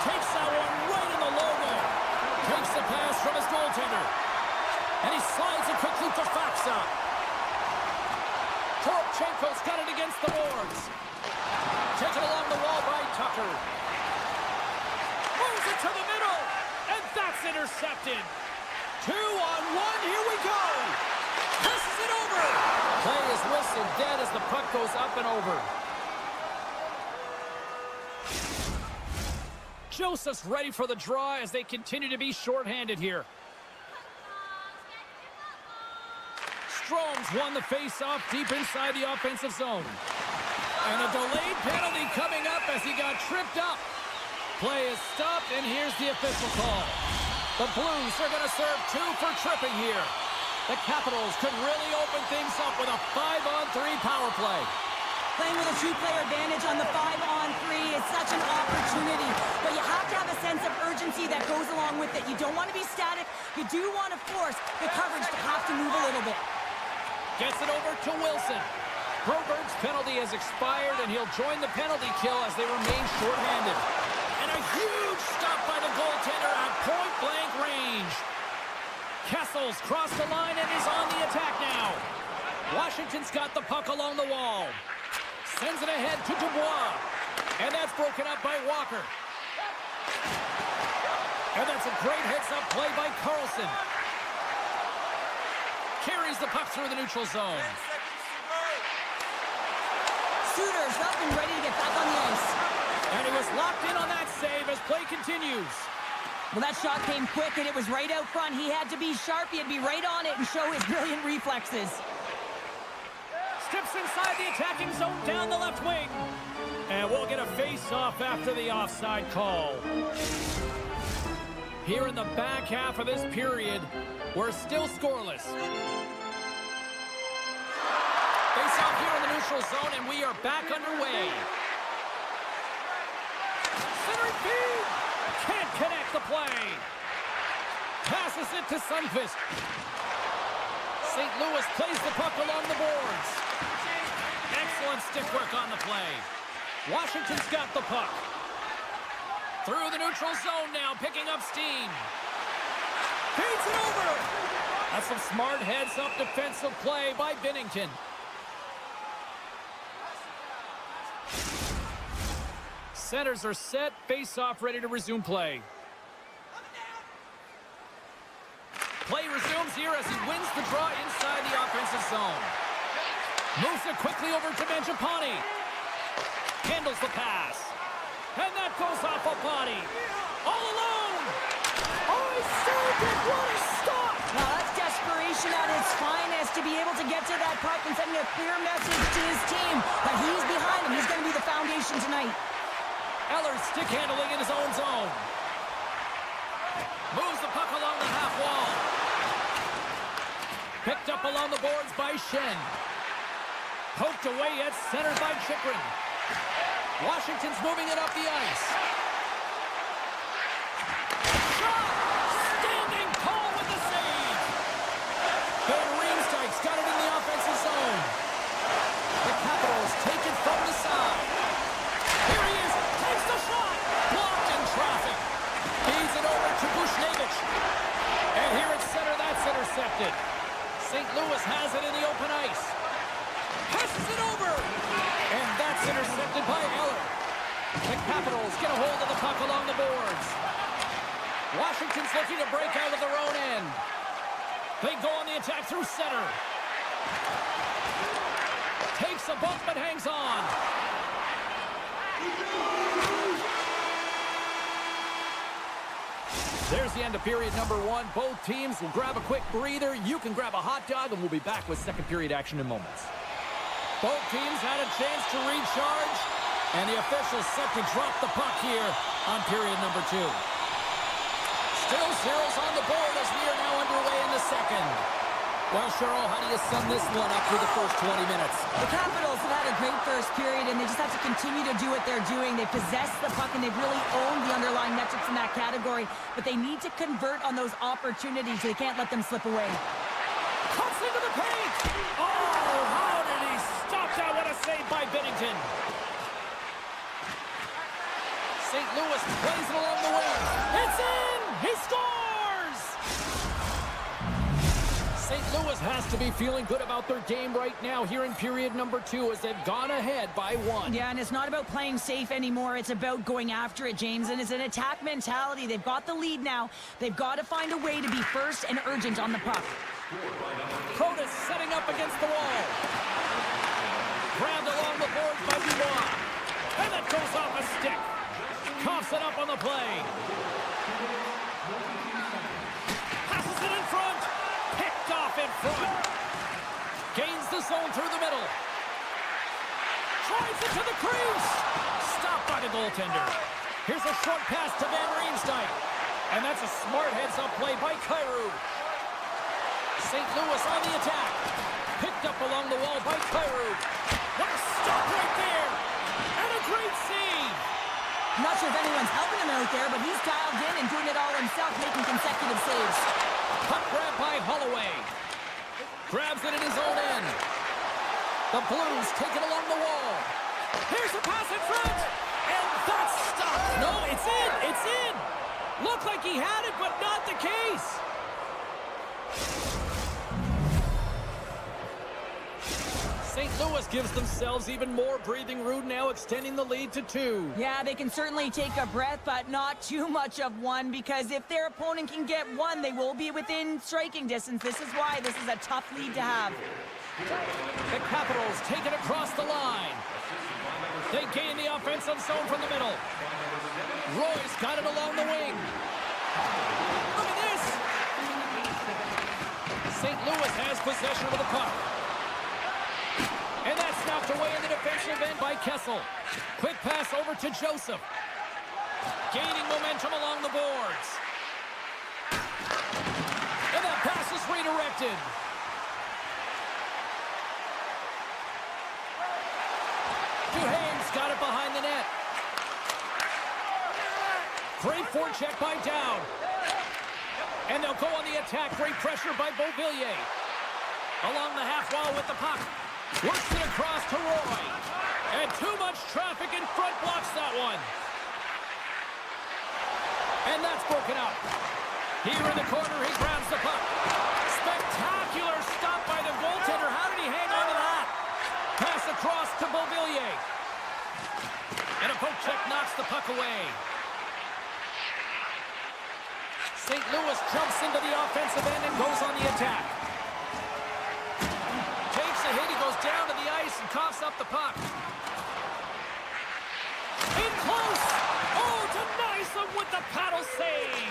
Takes that one right in the logo. Takes the pass from his goaltender. And he slides it quickly to Faksa. Toropchenko's got it against the boards. Taken along the wall by Tucker. Moves it to the middle. And that's intercepted. 2-on-1. Here we go. Passes it over. Play is whistled dead as the puck goes up and over. Joseph's ready for the draw as they continue to be shorthanded here. Strome's won the face-off deep inside the offensive zone. And a delayed penalty coming up as he got tripped up. Play is stopped, and here's the official call. The Blues are going to serve 2 for tripping here. The Capitals could really open things up with a 5-on-3 power play. Playing with a 2-player advantage on the 5-on-3 is such an opportunity, but you have to have a sense of urgency that goes along with it. You don't want to be static. You do want to force the coverage to have to move a little bit. Gets it over to Wilson. Broberg's penalty has expired, and he'll join the penalty kill as they remain shorthanded. And a huge stop by the goaltender at point-blank range. Kessel's crossed the line and is on the attack now. Washington's got the puck along the wall. Sends it ahead to Dubois. And that's broken up by Walker. And that's a great heads-up play by Carlson. Carries the puck through the neutral zone. Suter's up and ready to get back on the ice. And he was locked in on that save as play continues. Well, that shot came quick, and it was right out front. He had to be sharp. He had to be right on it and show his brilliant reflexes. Steps inside the attacking zone down the left wing. And we'll get a face-off after the offside call. Here in the back half of this period, we're still scoreless. Face-off here in the neutral zone, and we are back underway. Centering feed! Can't connect the play. Passes it to Sundqvist. St. Louis plays the puck along the boards. Excellent stick work on the play. Washington's got the puck. Through the neutral zone now, picking up steam. Feeds it over. That's some smart heads-up defensive play by Binnington. Centers are set, face-off ready to resume play. Play resumes here as he wins the draw inside the offensive zone. Moves it quickly over to Mangiapane. Handles the pass. And that goes off a body. All alone. Oh, he saved it. What a stop. Now, that's desperation at its finest to be able to to get to that puck and sending a clear message to his team that he's behind him. He's going to be the foundation tonight. Eller stick handling in his own zone. Moves the puck along the half wall. Picked up along the boards by Shen. Poked away at center by Chychrun. Washington's moving it up the ice. Shot! Standing tall with the save. Ben Riemsdyk's got it in the offensive zone. The Capitals take it from the side. Here he is. Takes the shot. Blocked in traffic. Feeds it over to Bushnevich. And here at center, that's intercepted. St. Louis has it in the open ice. Passes it over. And that's intercepted by Eller. The Capitals get a hold of the puck along the boards. Washington's looking to break out of their own end. They go on the attack through center. Takes a bump but hangs on. There's the end of period number one. Both teams will grab a quick breather. You can grab a hot dog, and we'll be back with second period action in moments. Both teams had a chance to recharge, and the officials set to drop the puck here on period number two. Still zeros on the board as we are now underway in the second. Well, Cheryl, how do you sum this one up through the first 20 minutes? The Capitals have had a great first period, and they just have to continue to do what they're doing. They possess the puck, and they've really owned the underlying metrics in that category, but they need to convert on those opportunities. They can't let them slip away. Cuts into the paint! Oh, how did he stop that? What a save by Binnington. St. Louis plays it along the wing. It's in! He scores! St. Louis has to be feeling good about their game right now here in period number two as they've gone ahead by one. Yeah, and it's not about playing safe anymore. It's about going after it, James, and it's an attack mentality. They've got the lead now. They've got to find a way to be first and urgent on the puck. Protas setting up against the wall. Grabbed along the boards by Dubois. And that goes off a stick. Coughs it up on the play. Passes it in front. Picked off in front. Gains the zone through the middle. Drives it to the crease. Stopped by the goaltender. Here's a short pass to Van Riemsdyk. And that's a smart heads-up play by Kyrou. St. Louis on the attack. Picked up along the wall by Tryku. What a stop right there. And a great save. I'm not sure if anyone's helping him out there, but he's dialed in and doing it all himself, making consecutive saves. Puck grab by Holloway. Grabs it in his own end. The Blues take it along the wall. Here's a pass in front. And that's stopped. No, it's in. It's in. Looked like he had it, but not the case. St. Louis gives themselves even more breathing room now, extending the lead to 2. Yeah, they can certainly take a breath, but not too much of one, because if their opponent can get one, they will be within striking distance. This is why this is a tough lead to have. The Capitals take it across the line. They gain the offensive zone from the middle. Roy's got it along the wing. Look at this! St. Louis has possession of the puck. And that's knocked away in the defensive end by Kessel. Quick pass over to Joseph. Gaining momentum along the boards. And that pass is redirected. Duhane's got it behind the net. Great forecheck by Dowd. And they'll go on the attack. Great pressure by Beauvillier. Along the half wall with the puck. Works it across to Roy. And too much traffic in front blocks that one. And that's broken up. Here in the corner, he grabs the puck. Spectacular stop by the goaltender. How did he hang on to that? Pass across to Beauvillier. And a poke check knocks the puck away. St. Louis jumps into the offensive end and goes on the attack. Takes a hit, he goes down to the ice and coughs up the puck. In close! Oh, denies them with the paddle save!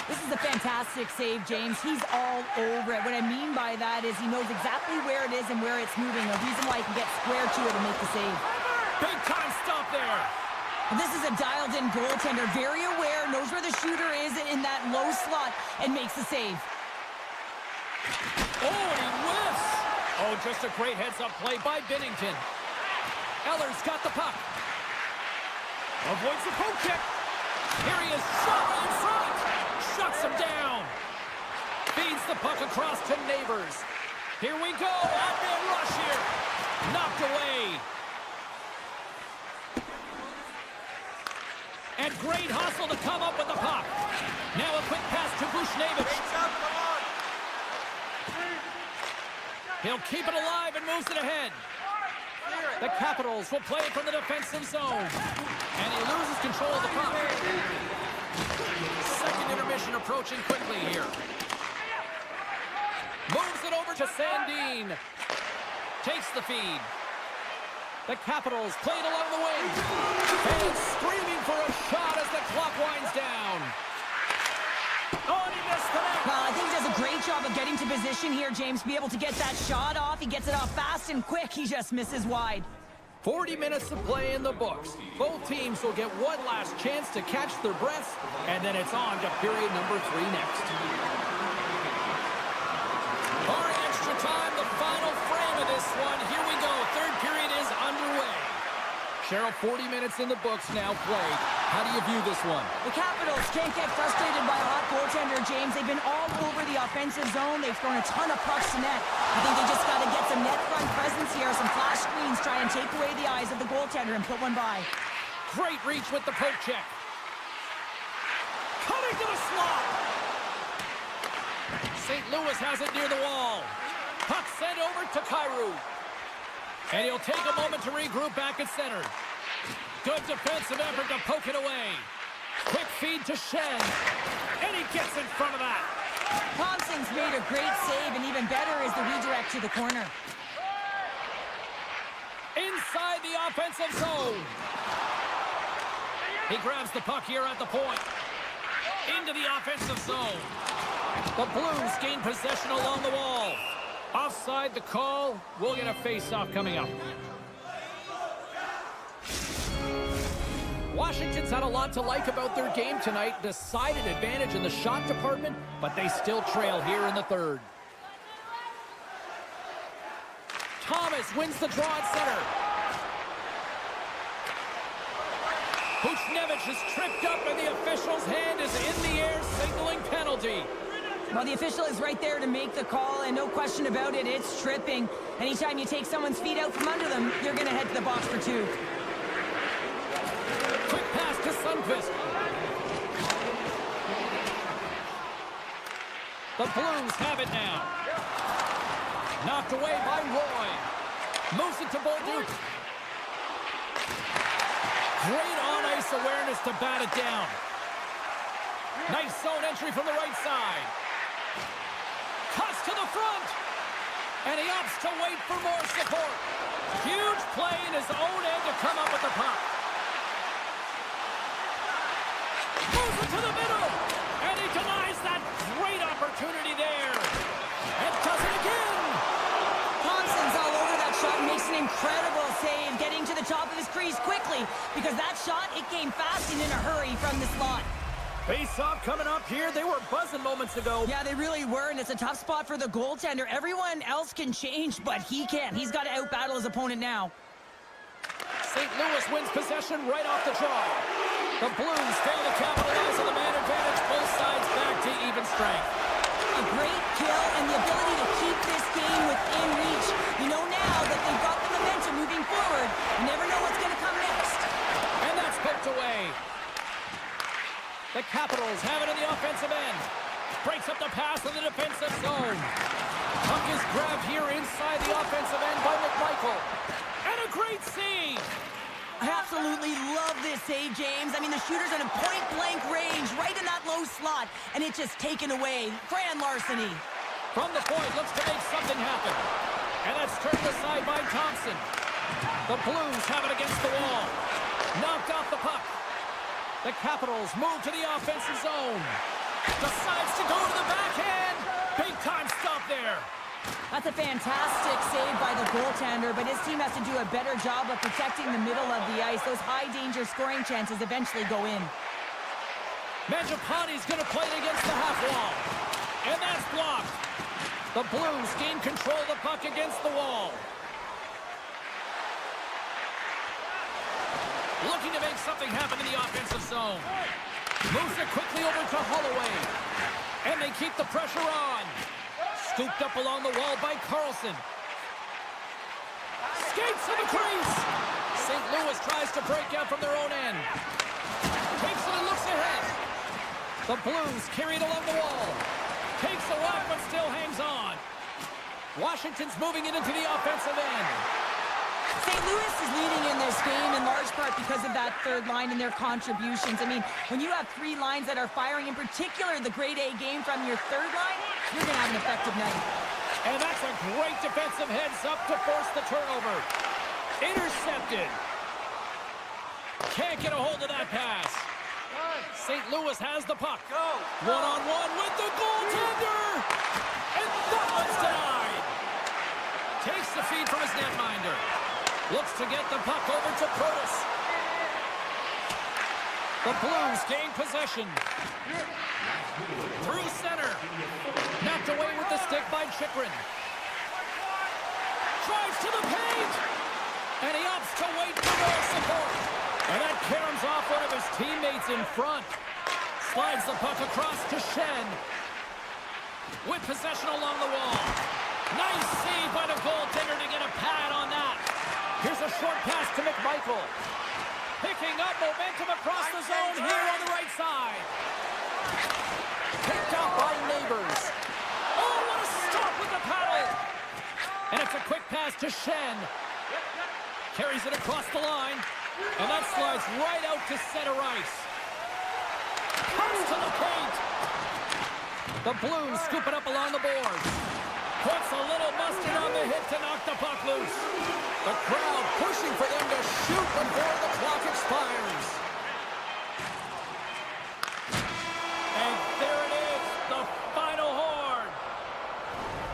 This is a fantastic save, James. He's all over it. What I mean by that is he knows exactly where it is and where it's moving. A reason why he can get square to it and make the save. Big time stop there. This is a dialed-in goaltender. Very aware, knows where the shooter is in that low slot, and makes the save. Oh, and he whiffs. Oh, just a great heads-up play by Binnington. Eller's got the puck. Avoids the poke check. Here he is, shot in front. Shuts him down. Feeds the puck across to Neighbors. Here we go. Odd-man rush here. Knocked away. And great hustle to come up with the puck. Now a quick pass to Bushnevich. He'll keep it alive and moves it ahead. The Capitals will play it from the defensive zone. And he loses control of the puck. Second intermission approaching quickly here. Moves it over to Sandin. Takes the feed. The Capitals play it along the wing. Fans screaming for a shot as the clock winds down. Oh, and he missed the net. Well, I think he does a great job of getting to position here, James. Be able to get that shot off. He gets it off fast and quick. He just misses wide. 40 minutes of play in the books. Both teams will get one last chance to catch their breaths, and then it's on to period number 3 next. Barring extra time, the final frame of this one. Here we go. Third period is underway. Cheryl, 40 minutes in the books now played. How do you view this one? The Capitals can't get frustrated by a hot goaltender, James. They've been all over the offensive zone. They've thrown a ton of pucks to net. I think they just got to get some net front presence here, some flash screens, try and take away the eyes of the goaltender and put one by. Great reach with the poke check. Coming to the slot. St. Louis has it near the wall. Puck sent over to Kyrou. And he'll take a moment to regroup back at center. Good defensive effort to poke it away. Quick feed to Shen. And he gets in front of that. Thompson's made a great save, and even better is the redirect to the corner. Inside the offensive zone. He grabs the puck here at the point. Into the offensive zone. The Blues gain possession along the wall. Offside the call. We'll get a face-off coming up. Washington's had a lot to like about their game tonight. Decided advantage in the shot department, but they still trail here in the third. Thomas wins the draw at center. Bushnevich is tripped up, and the official's hand is in the air, signaling penalty. Well, the official is right there to make the call, and no question about it, it's tripping. Anytime you take someone's feet out from under them, you're going to head to the box for 2. Quick pass to Sundqvist. The Blues have it now. Knocked away by Roy. Moves it to Bolduc. Great on-ice awareness to bat it down. Nice zone entry from the right side. Cuts to the front. And he opts to wait for more support. Huge play in his own end to come up with the puck. Moves it to the middle. And he denies that great opportunity there. And does it again. Thompson's all over that shot and makes an incredible save, getting to the top of his crease quickly, because that shot, it came fast and in a hurry from the slot. Face-off coming up here. They were buzzing moments ago. Yeah, they really were, and it's a tough spot for the goaltender. Everyone else can change, but he can't. He's got to out-battle his opponent now. St. Louis wins possession right off the draw. The Blues fail to capitalize on the man advantage. Both sides back to even strength. A great kill and the ability to keep this game within reach. You know now that they've got the momentum moving forward. You never know what's going to come next. And that's poked away. The Capitals have it in the offensive end. Breaks up the pass in the defensive zone. Puck is grabbed here inside the offensive end by McMichael. And a great save. I absolutely love this save, James. I mean, the shooter's at a point-blank range, right in that low slot, and it's just taken away. Grand larceny. From the point, looks to make something happen. And that's turned aside by Thompson. The Blues have it against the wall. Knocked off the puck. The Capitals move to the offensive zone. Decides to go to the backhand. Big time stop there. That's a fantastic save by the goaltender, but his team has to do a better job of protecting the middle of the ice. Those high-danger scoring chances eventually go in. Mangiapane's going to play it against the half wall. And that's blocked. The Blues gain control of the puck against the wall. Looking to make something happen in the offensive zone. Moves it quickly over to Holloway. And they keep the pressure on. Scooped up along the wall by Carlson. Skates to the crease. St. Louis tries to break out from their own end. Takes it and looks ahead. The Blues carry it along the wall. Takes a whack but still hangs on. Washington's moving it into the offensive end. St. Louis is leading in this game in large part because of that third line and their contributions. I mean, when you have three lines that are firing, in particular the grade A game from your third line, you're going to have an effective night. And that's a great defensive heads-up to force the turnover. Intercepted. Can't get a hold of that pass. St. Louis has the puck. One-on-one with the goaltender. And that one's denied. Takes the feed from his netminder. Looks to get the puck over to Protas. The Blues gain possession. Through center. Knocked away with the stick by Chychrun. Drives to the paint. And he opts to wait for more support. And that caroms off one of his teammates in front. Slides the puck across to Shen. With possession along the wall. Nice save by the goaltender to get a pad on that. Here's a short pass to McMichael. Picking up momentum across the zone here on the right side. Picked up by Neighbors. Oh, what a stop with the paddle. And it's a quick pass to Shen. Carries it across the line. And that slides right out to center ice. Comes to the paint. The Blues scoop it up along the boards. Puts a little mustard on the hit to knock the puck loose. The crowd pushing for them to shoot before the clock expires. And there it is, the final horn.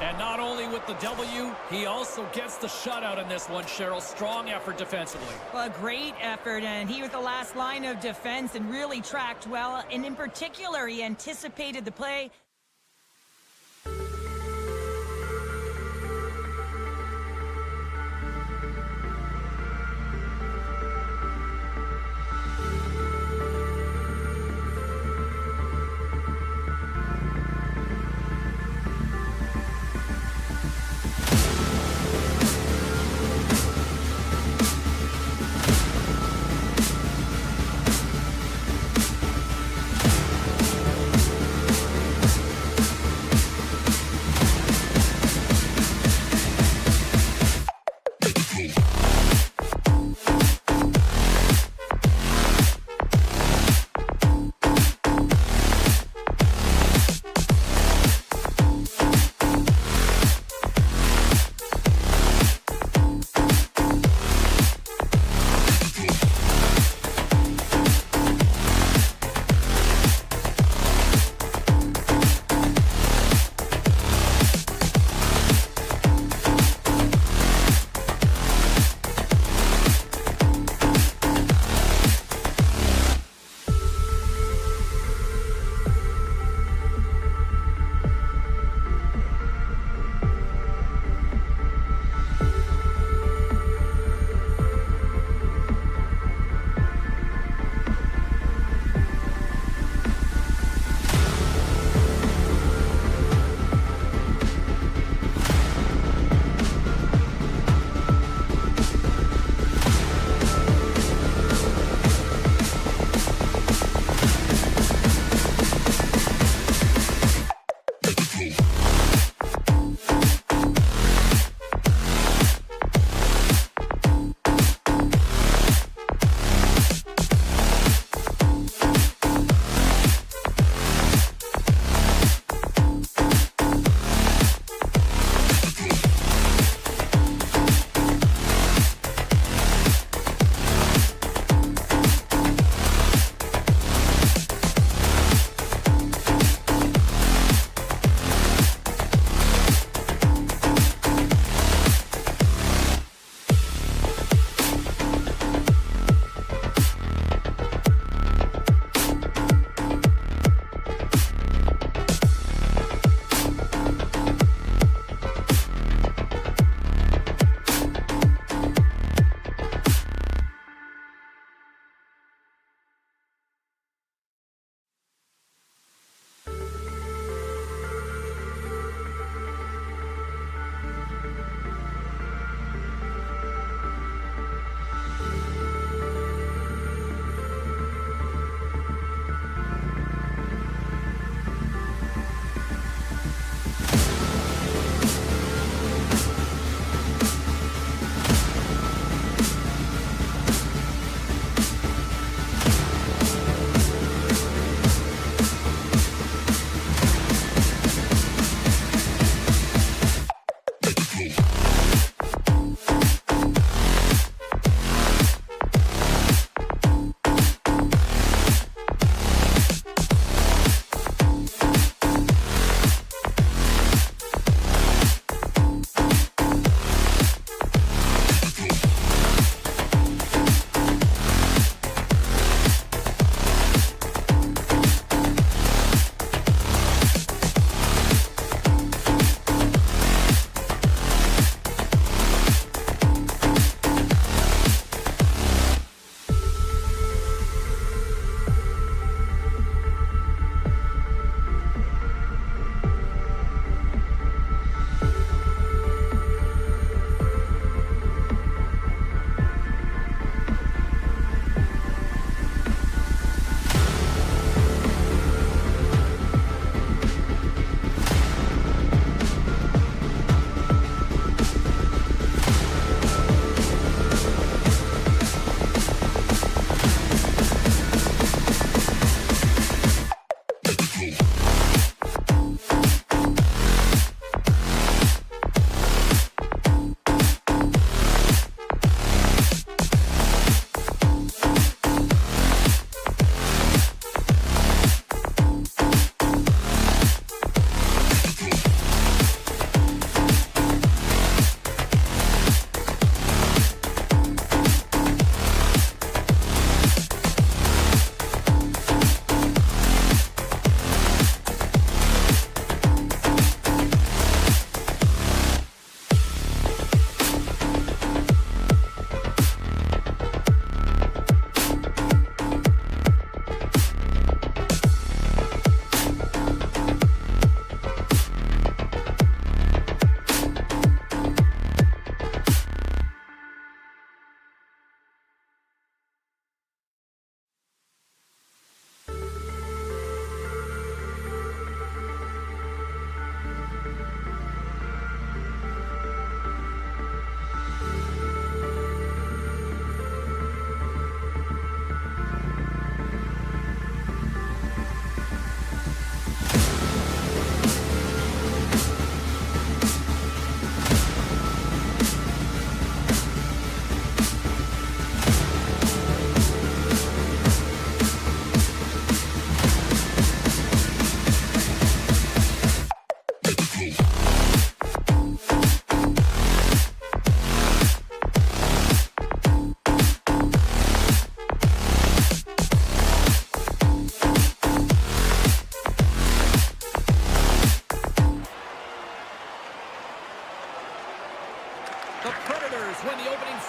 And not only with the W, he also gets the shutout in this one, Cheryl. Strong effort defensively. Well, a great effort, and he was the last line of defense and really tracked well. And in particular, he anticipated the play.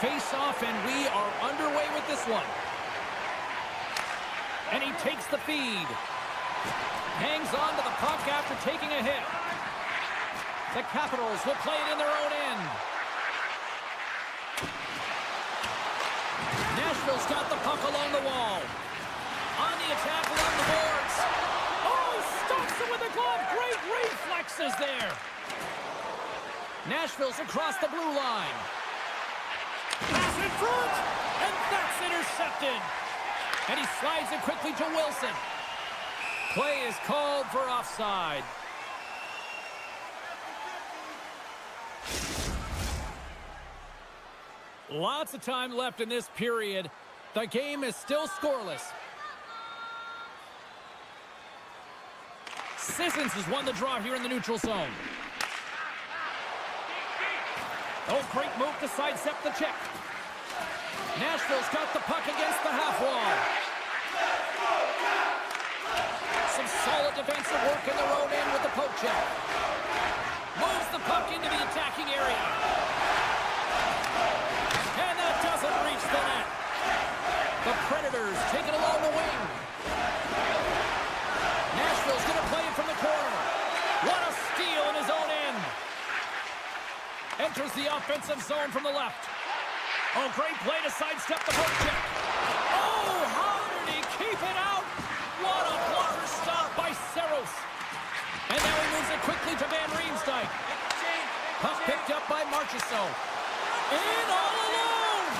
face-off, and we are underway with this one. And he takes the feed. Hangs on to the puck after taking a hit. The Capitals will play it in their own end. Nashville's got the puck along the wall. On the attack along the boards. Oh, he stops it with a glove. Great reflexes there. Nashville's across the blue line. Pass in front, and that's intercepted. And he slides it quickly to Wilson. Play is called for offside. Lots of time left in this period. The game is still scoreless. Sissons has won the draw here in the neutral zone. Oh, great move to sidestep the check. Nashville's got the puck against the half wall. Some solid defensive work in their own end with the poke check. Moves the puck into the attacking area. And that doesn't reach the net. The Predators take it along the wing. Nashville's going to play it from the corner. What a steal in his own end. Enters the offensive zone from the left. Oh, great play to sidestep the poke check. Oh, how did he keep it out? What a blocker stop by Saros. And now he moves it quickly to Van Riemsdyk. Puck picked up by Marchessault. In all alone.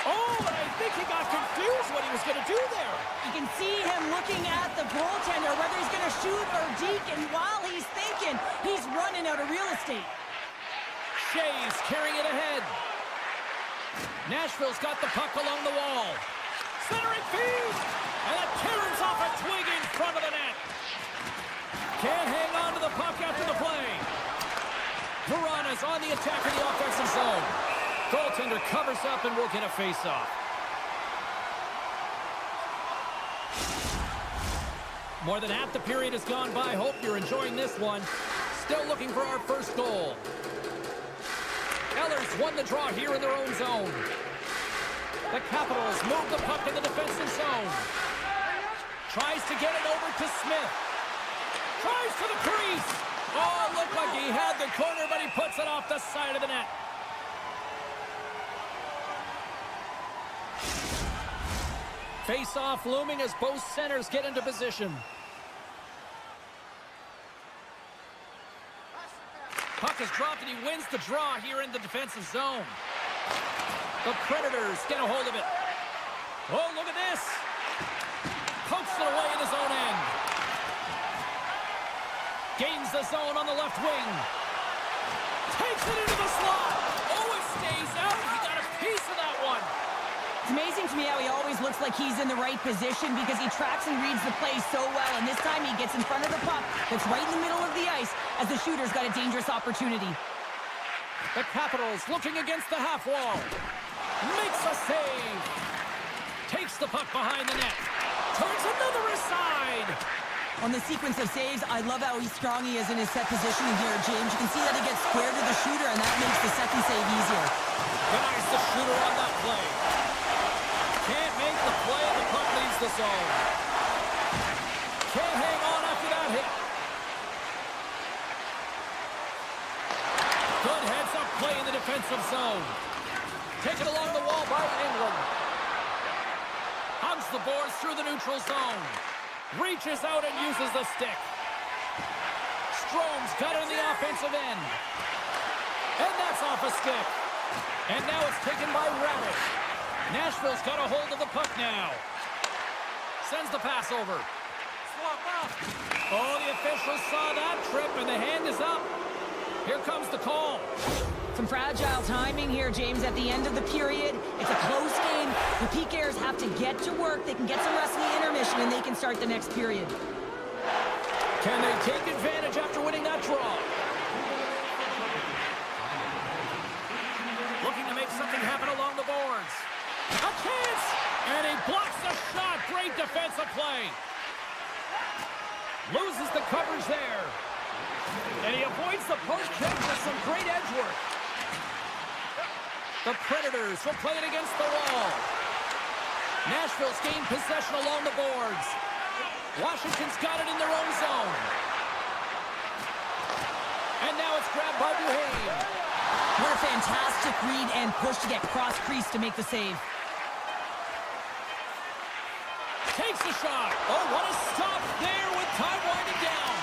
Oh, and I think he got confused what he was going to do there. You can see him looking at the goaltender, whether he's going to shoot or deke, and while he's thinking, he's running out of real estate. Shea's carrying it ahead. Nashville's got the puck along the wall. Centering feed! And it tears off a twig in front of the net. Can't hang on to the puck after the play. Verana's on the attack in the offensive zone. Goaltender covers up and will get a face-off. More than half the period has gone by. Hope you're enjoying this one. Still looking for our first goal. Ellers won the draw here in their own zone. The Capitals move the puck in the defensive zone. Tries to get it over to Smith. Tries to the crease. Oh, looked like he had the corner, but he puts it off the side of the net. Face-off looming as both centers get into position. Puck is dropped and he wins the draw here in the defensive zone. The Predators get a hold of it. Oh, look at this. Pokes it away in his own end. Gains the zone on the left wing. Takes it into the slot. Oh, it stays out. He got a piece of that one. It's amazing to me how he always looks like he's in the right position because he tracks and reads the play so well, and this time he gets in front of the puck that's right in the middle of the ice as the shooter's got a dangerous opportunity. The Capitals looking against the half wall. Makes a save. Takes the puck behind the net. Turns another aside. On the sequence of saves, I love how strong he is in his set positioning here, James. You can see that he gets square to the shooter, and that makes the second save easier. Denies the shooter on that play. Can't make the play, and the puck leaves the zone. Can't hang on after that hit. Good heads-up play in the defensive zone. Taken along the wall by England. Hugs the boards through the neutral zone. Reaches out and uses the stick. Strome's got it in the offensive end. And that's off a stick. And now it's taken by Rabbit. Nashville's got a hold of the puck now. Sends the pass over. Swap up. Oh, the officials saw that trip, and the hand is up. Here comes the call. Some fragile timing here, James, at the end of the period. It's a close game. The PKers have to get to work. They can get some rest in the intermission, and they can start the next period. Can they take advantage after winning that draw? Looking to make something happen along the boards. A chance! And he blocks the shot. Great defensive play. Loses the coverage there. And he avoids the post check with some great edge work. The Predators will play it against the wall. Nashville's gained possession along the boards. Washington's got it in their own zone. And now it's grabbed by Duhane. What a fantastic read and push to get cross-crease to make the save. Takes the shot. Oh, what a stop there with time winding down.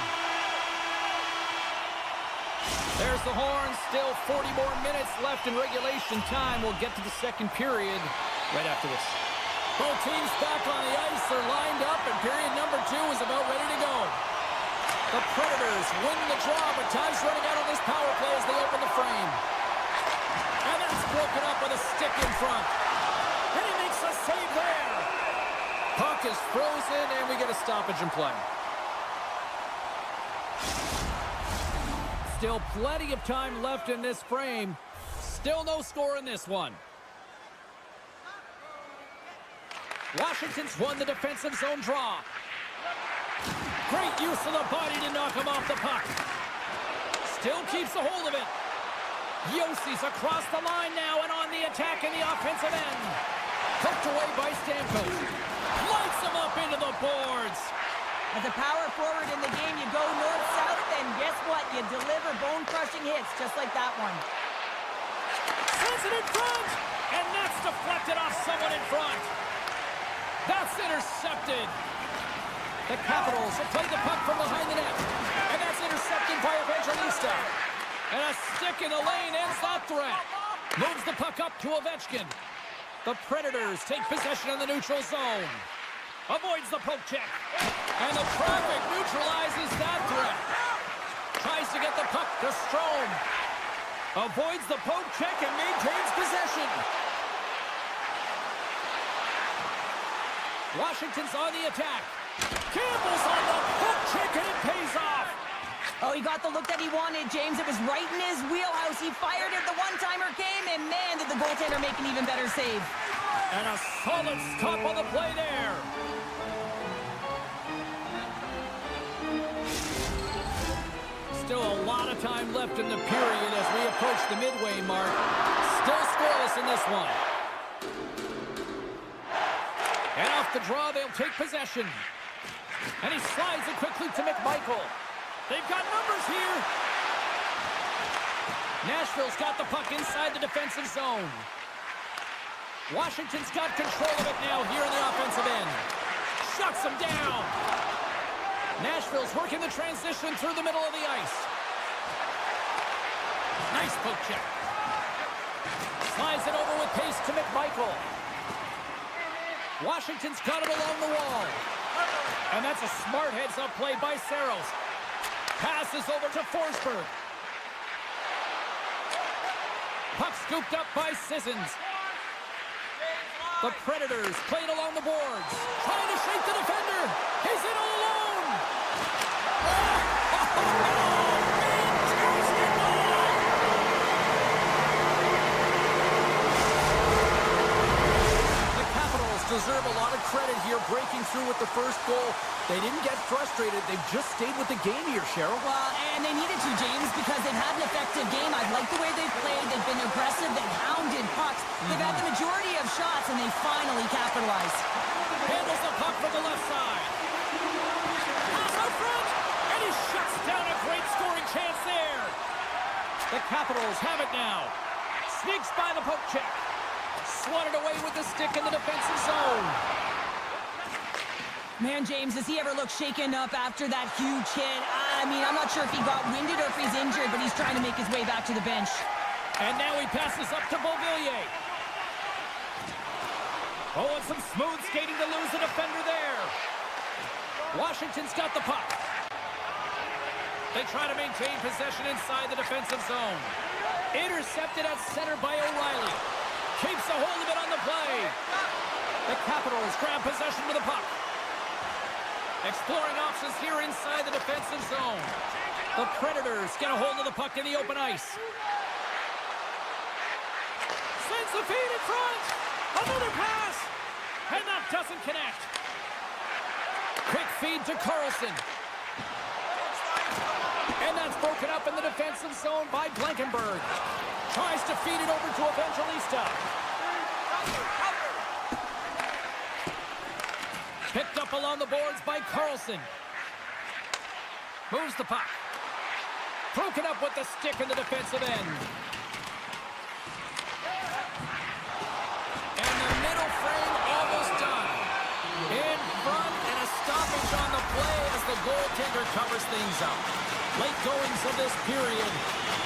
There's the horn. Still 40 more minutes left in regulation time. We'll get to the second period right after this. Both teams back on the ice. They're lined up, and period number 2 is about ready to go. The Predators win the draw, but time's running out on this power play as they open the frame. And that's broken up with a stick in front. And he makes a save there. Puck is frozen, and we get a stoppage in play. Still plenty of time left in this frame. Still no score in this one. Washington's won the defensive zone draw. Great use of the body to knock him off the puck. Still keeps a hold of it. Yossi's across the line now and on the attack in the offensive end. Hooked away by Stamkos. Lights him up into the boards. As a power forward in the game, you go north-south, and guess what? You deliver bone-crushing hits just like that one. Sends it in front, and that's deflected off someone in front. That's intercepted. The Capitals have played the puck from behind the net, and that's intercepted by Evangelista. And a stick in the lane ends that threat. Moves the puck up to Ovechkin. The Predators take possession in the neutral zone. Avoids the poke check. And the traffic neutralizes that threat. Tries to get the puck to Strome. Avoids the poke check and maintains possession. Washington's on the attack. Campbell's on the poke check and it pays off. Oh, he got the look that he wanted, James. It was right in his wheelhouse. He fired it, the one-timer came, and man, did the goaltender make an even better save. And a solid stop on the play there. Still a lot of time left in the period as we approach the midway mark. Still scoreless in this one. And off the draw, they'll take possession. And he slides it quickly to McMichael. They've got numbers here. Nashville's got the puck inside the defensive zone. Washington's got control of it now here in the offensive end. Shuts him down. Nashville's working the transition through the middle of the ice. Nice poke check. Slides it over with pace to McMichael. Washington's got it along the wall. And that's a smart heads-up play by Saros. Passes over to Forsberg. Puck scooped up by Sissons. The Predators played along the boards. Trying to shake the defender. He's in all alone. Fantastic goal! The Capitals deserve a lot of credit here breaking through with the first goal. They didn't get frustrated. They've just stayed with the game here, Cheryl. Well, and they needed to, James, because they've had an effective game. I like the way they've played. They've been aggressive. They've hounded pucks. They've had the majority of shots, and they finally capitalized. Handles the puck from the left side. Pass out front, and he shuts down a great scoring chance there. The Capitals have it now. Sneaks by the poke check. Swatted away with the stick in the defensive zone. Man, James, does he ever look shaken up after that huge hit? I mean, I'm not sure if he got winded or if he's injured, but he's trying to make his way back to the bench. And now he passes up to Beauvillier. Oh, and some smooth skating to lose the defender there. Washington's got the puck. They try to maintain possession inside the defensive zone. Intercepted at center by O'Reilly. Keeps a hold of it on the play. The Capitals grab possession of the puck. Exploring options here inside the defensive zone. The Predators get a hold of the puck in the open ice. Sends the feed in front. Another pass. And that doesn't connect. Quick feed to Carlson. And that's broken up in the defensive zone by Blankenberg. Tries to feed it over to Evangelista. Picked up along the boards by Carlson. Moves the puck. Broken up with the stick in the defensive end. And the middle frame almost done. In front and a stoppage on the play as the goaltender covers things up. Late goings of this period,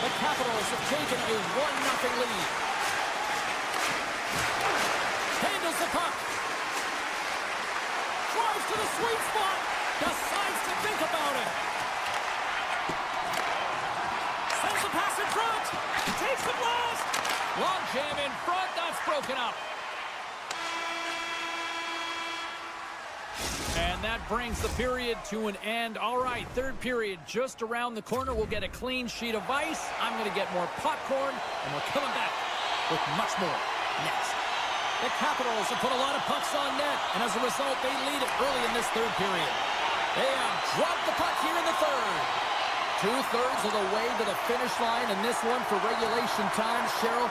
the Capitals have taken a 1-0 lead. Handles the puck. Drives to the sweet spot. Decides to think about it. Sends the pass in front. Takes the blast. Long jam in front. That's broken up. And that brings the period to an end. All right, third period just around the corner. We'll get a clean sheet of ice. I'm going to get more popcorn, and we're coming back with much more next. The Capitals have put a lot of pucks on net, and as a result, they lead it early in this third period. They have dropped the puck here in the third. 2/3 of the way to the finish line, and this one for regulation time. Cheryl,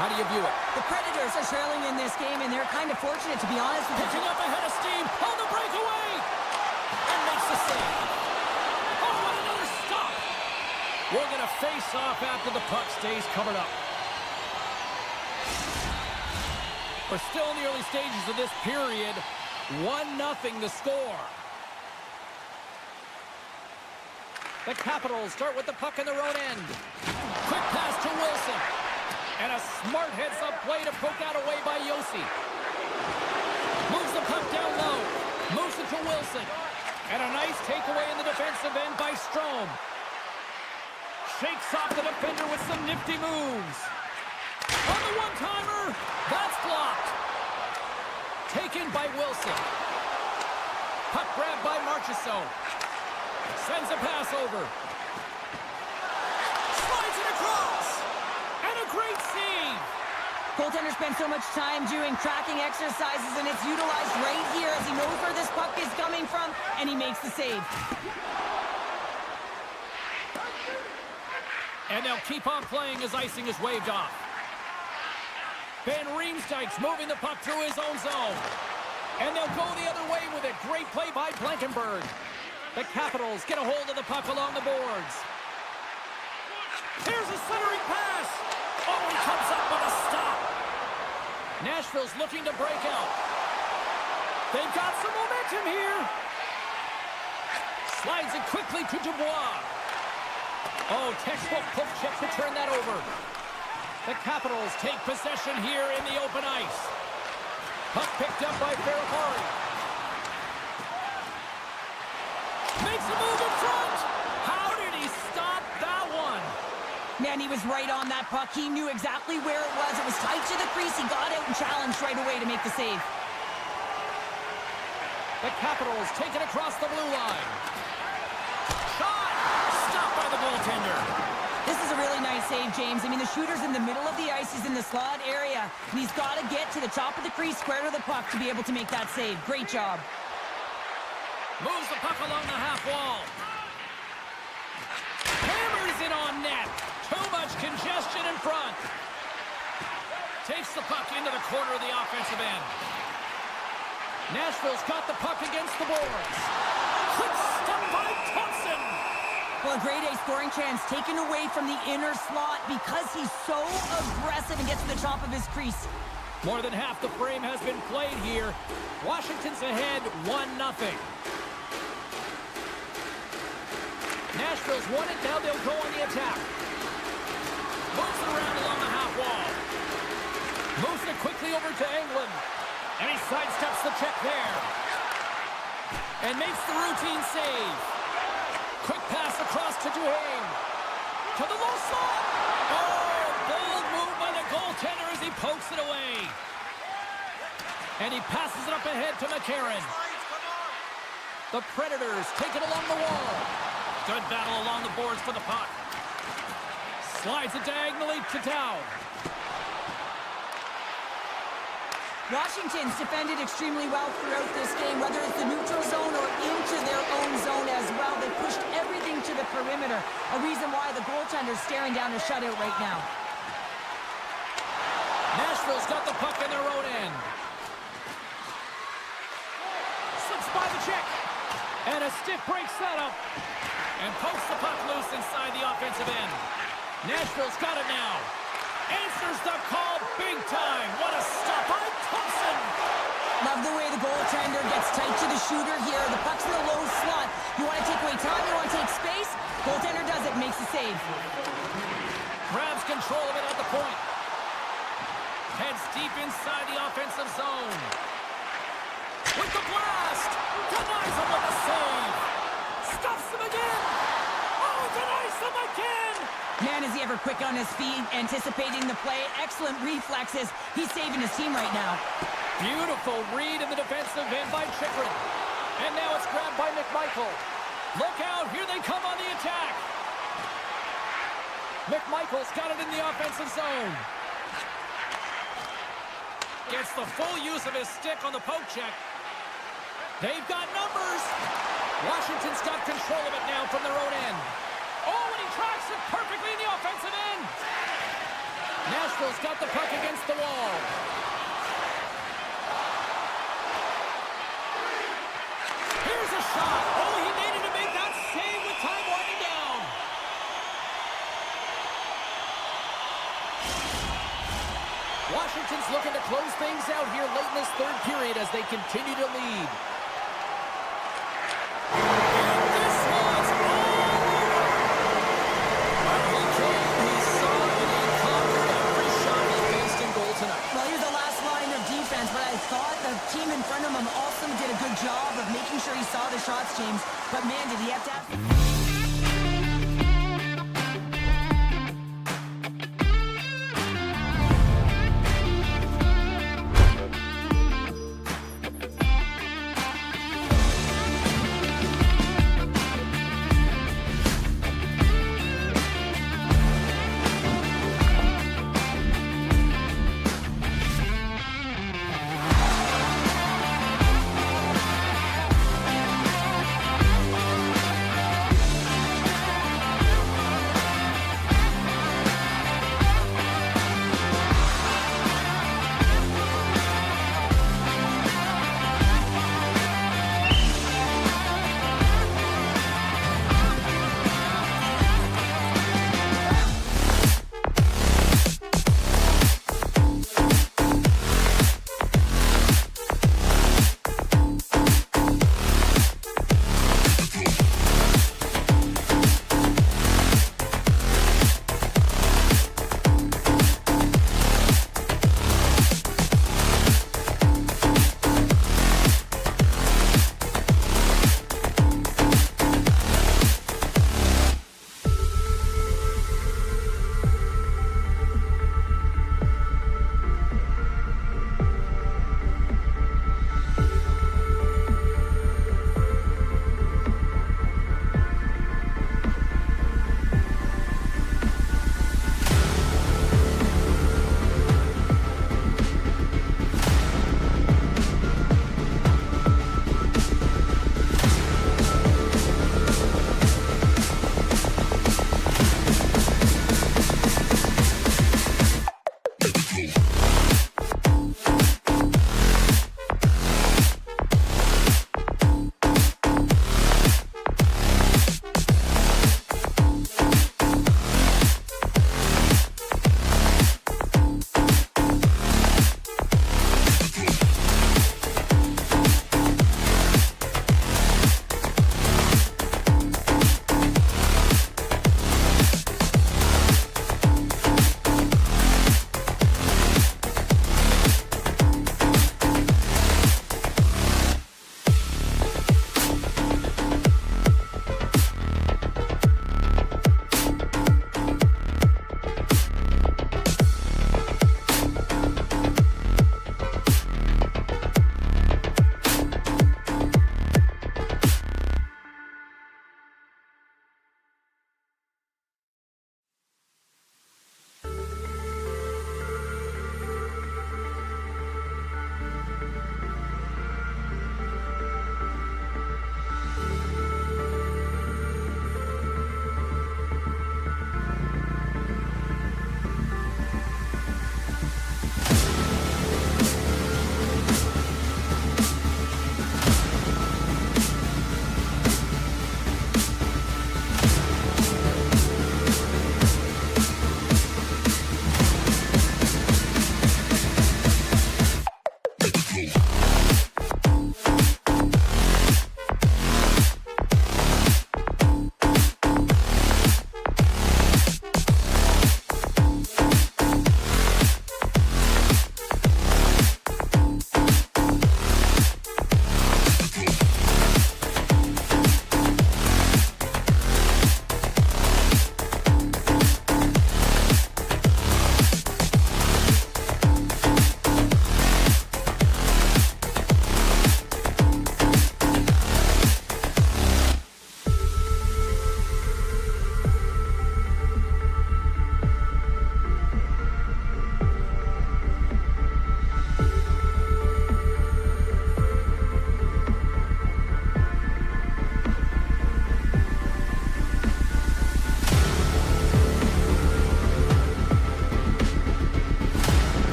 how do you view it? The Predators are trailing in this game, and they're kind of fortunate, to be honest with you. Pitching up ahead of steam on the breakaway, and makes the save. Oh, what another stop! We're going to face off after the puck stays covered up. We're still in the early stages of this period. 1-0 the score. The Capitals start with the puck in their own end. Quick pass to Wilson. And a smart heads-up play to poke out away by Yossi. Moves the puck down low. Moves it to Wilson. And a nice takeaway in the defensive end by Strome. Shakes off the defender with some nifty moves. On the one-timer, that's blocked. Taken by Wilson. Puck grabbed by Marchessault. Sends a pass over. Slides it across. And a great save. Goaltender spends so much time doing tracking exercises, and it's utilized right here as he knows where this puck is coming from, and he makes the save. And they'll keep on playing as icing is waved off. Van Riemsdyk's moving the puck through his own zone. And they'll go the other way with it. Great play by Blankenberg. The Capitals get a hold of the puck along the boards. Here's a centering pass. Oh, he comes up with a stop. Nashville's looking to break out. They've got some momentum here. Slides it quickly to Dubois. Oh, textbook poke check to turn that over. The Capitals take possession here in the open ice. Puck picked up by Ferrari. Makes a move in front. How did he stop that one? Man, he was right on that puck. He knew exactly where it was. It was tight to the crease. He got out and challenged right away to make the save. The Capitals take it across the blue line. Shot! Stopped by the goaltender. This is a really nice save, James. I mean, the shooter's in the middle of the ice. He's in the slot area, and he's got to get to the top of the crease, square to the puck, to be able to make that save. Great job. Moves the puck along the half wall. Hammers it on net. Too much congestion in front. Takes the puck into the corner of the offensive end. Nashville's got the puck against the boards. Quick step by Thompson. Well, a grade A scoring chance taken away from the inner slot because he's so aggressive and gets to the top of his crease. More than half the frame has been played here. Washington's ahead 1-0. Nashville's won it. Now they'll go on the attack. Moves it around along the half wall. Moves it quickly over to England. And he sidesteps the check there. And makes the routine save. Quick pass across to Duhaime. To the low slot. Oh, bold move by the goaltender as he pokes it away. And he passes it up ahead to McCarron. The Predators take it along the wall. Good battle along the boards for the puck. Slides it diagonally to Dow. Washington's defended extremely well throughout this game, whether it's the neutral zone or into their own zone as well. They pushed everything to the perimeter. A reason why the goaltender's staring down a shutout right now. Nashville's got the puck in their own end. Slips by the check. And a stick breaks that up. And posts the puck loose inside the offensive end. Nashville's got it now. Answers the call big time. What a stop by Thompson. Love the way the goaltender gets tight to the shooter here. The puck's in the low slot. You want to take away time, you want to take space. Goaltender does it, makes the save. Grabs control of it at the point. Heads deep inside the offensive zone. With the blast. Denies him with a save. Stuffs him again. Oh, denies him again. Man, is he ever quick on his feet, anticipating the play. Excellent reflexes. He's saving his team right now. Beautiful read in the defensive end by Chikrin. And now it's grabbed by McMichael. Look out, here they come on the attack. McMichael's got it in the offensive zone. Gets the full use of his stick on the poke check. They've got numbers. Washington's got control of it now from their own end. Oh, and he tracks it perfectly in the offensive end. Nashville's got the puck against the wall. Here's a shot. Oh, he needed to make that save with time winding down. Washington's looking to close things out here late in this third period as they continue to lead. And this one's all over. Well, he came, he saw, and he conquered every shot he faced in goal tonight. Well, here's the last line of defense, but I thought the team in front of him also did a good job of making sure he saw the shots, James. But man, did he have to have...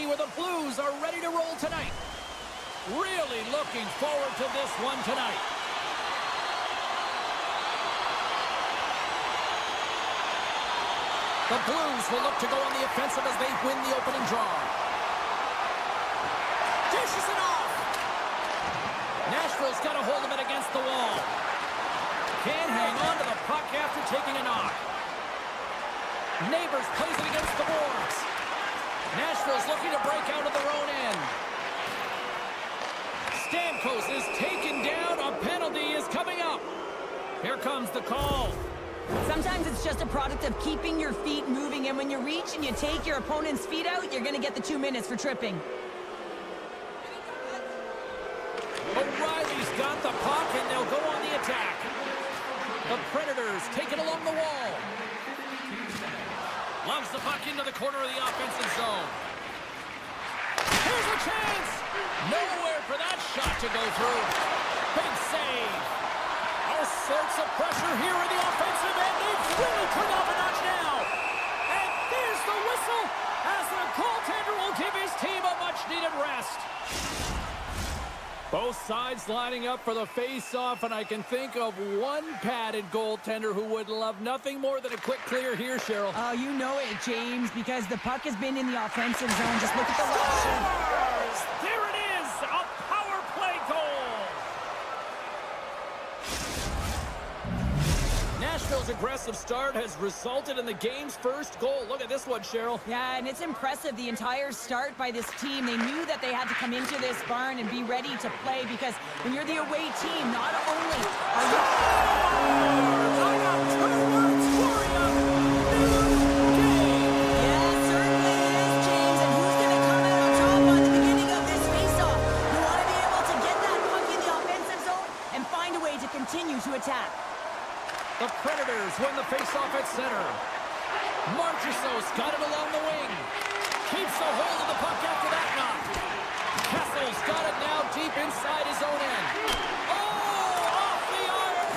see where the Blues are ready to roll tonight. Really looking forward to this one tonight. The Blues will look to go on the offensive as they win the opening draw. Dishes it off. Nashville's got a hold of it against the wall. Can't hang on to the puck after taking a knock. Neighbors plays it against the boards. Nashville's looking to break out of their own end. Stamkos is taken down. A penalty is coming up. Here comes the call. Sometimes it's just a product of keeping your feet moving, and when you reach and you take your opponent's feet out, you're going to get the 2 minutes for tripping. O'Reilly's got the puck, and they'll go on the attack. The Predators take it along the wall. Loves the puck into the corner of the offensive zone. Here's a chance! Nowhere for that shot to go through. Big save. All sorts of pressure here in the offensive end. They've really turned up a notch now. And there's the whistle as the goaltender will give his team a much-needed rest. Both sides lining up for the face-off, and I can think of one padded goaltender who would love nothing more than a quick clear here, Cheryl. Oh, you know it, James, because the puck has been in the offensive zone. Just look at the line. There it is, a power play goal. Nashville's aggressive start has resulted in the game's first goal. Look at this one, Cheryl. Yeah, and it's impressive, the entire start by this team. They knew that they had to come into this barn and be ready to play, because when you're the away team, not only are you... I got 2 words for you. Game. Yeah, certainly is, James. And who's going to come out on top on the beginning of this face-off? You want to be able to get that puck in the offensive zone and find a way to continue to attack. The Predators win the face-off at center. Marchessault's got it along the wing. Keeps a hold of the puck after that knock. Kessel's got it now deep inside his own end. Oh, off the iron.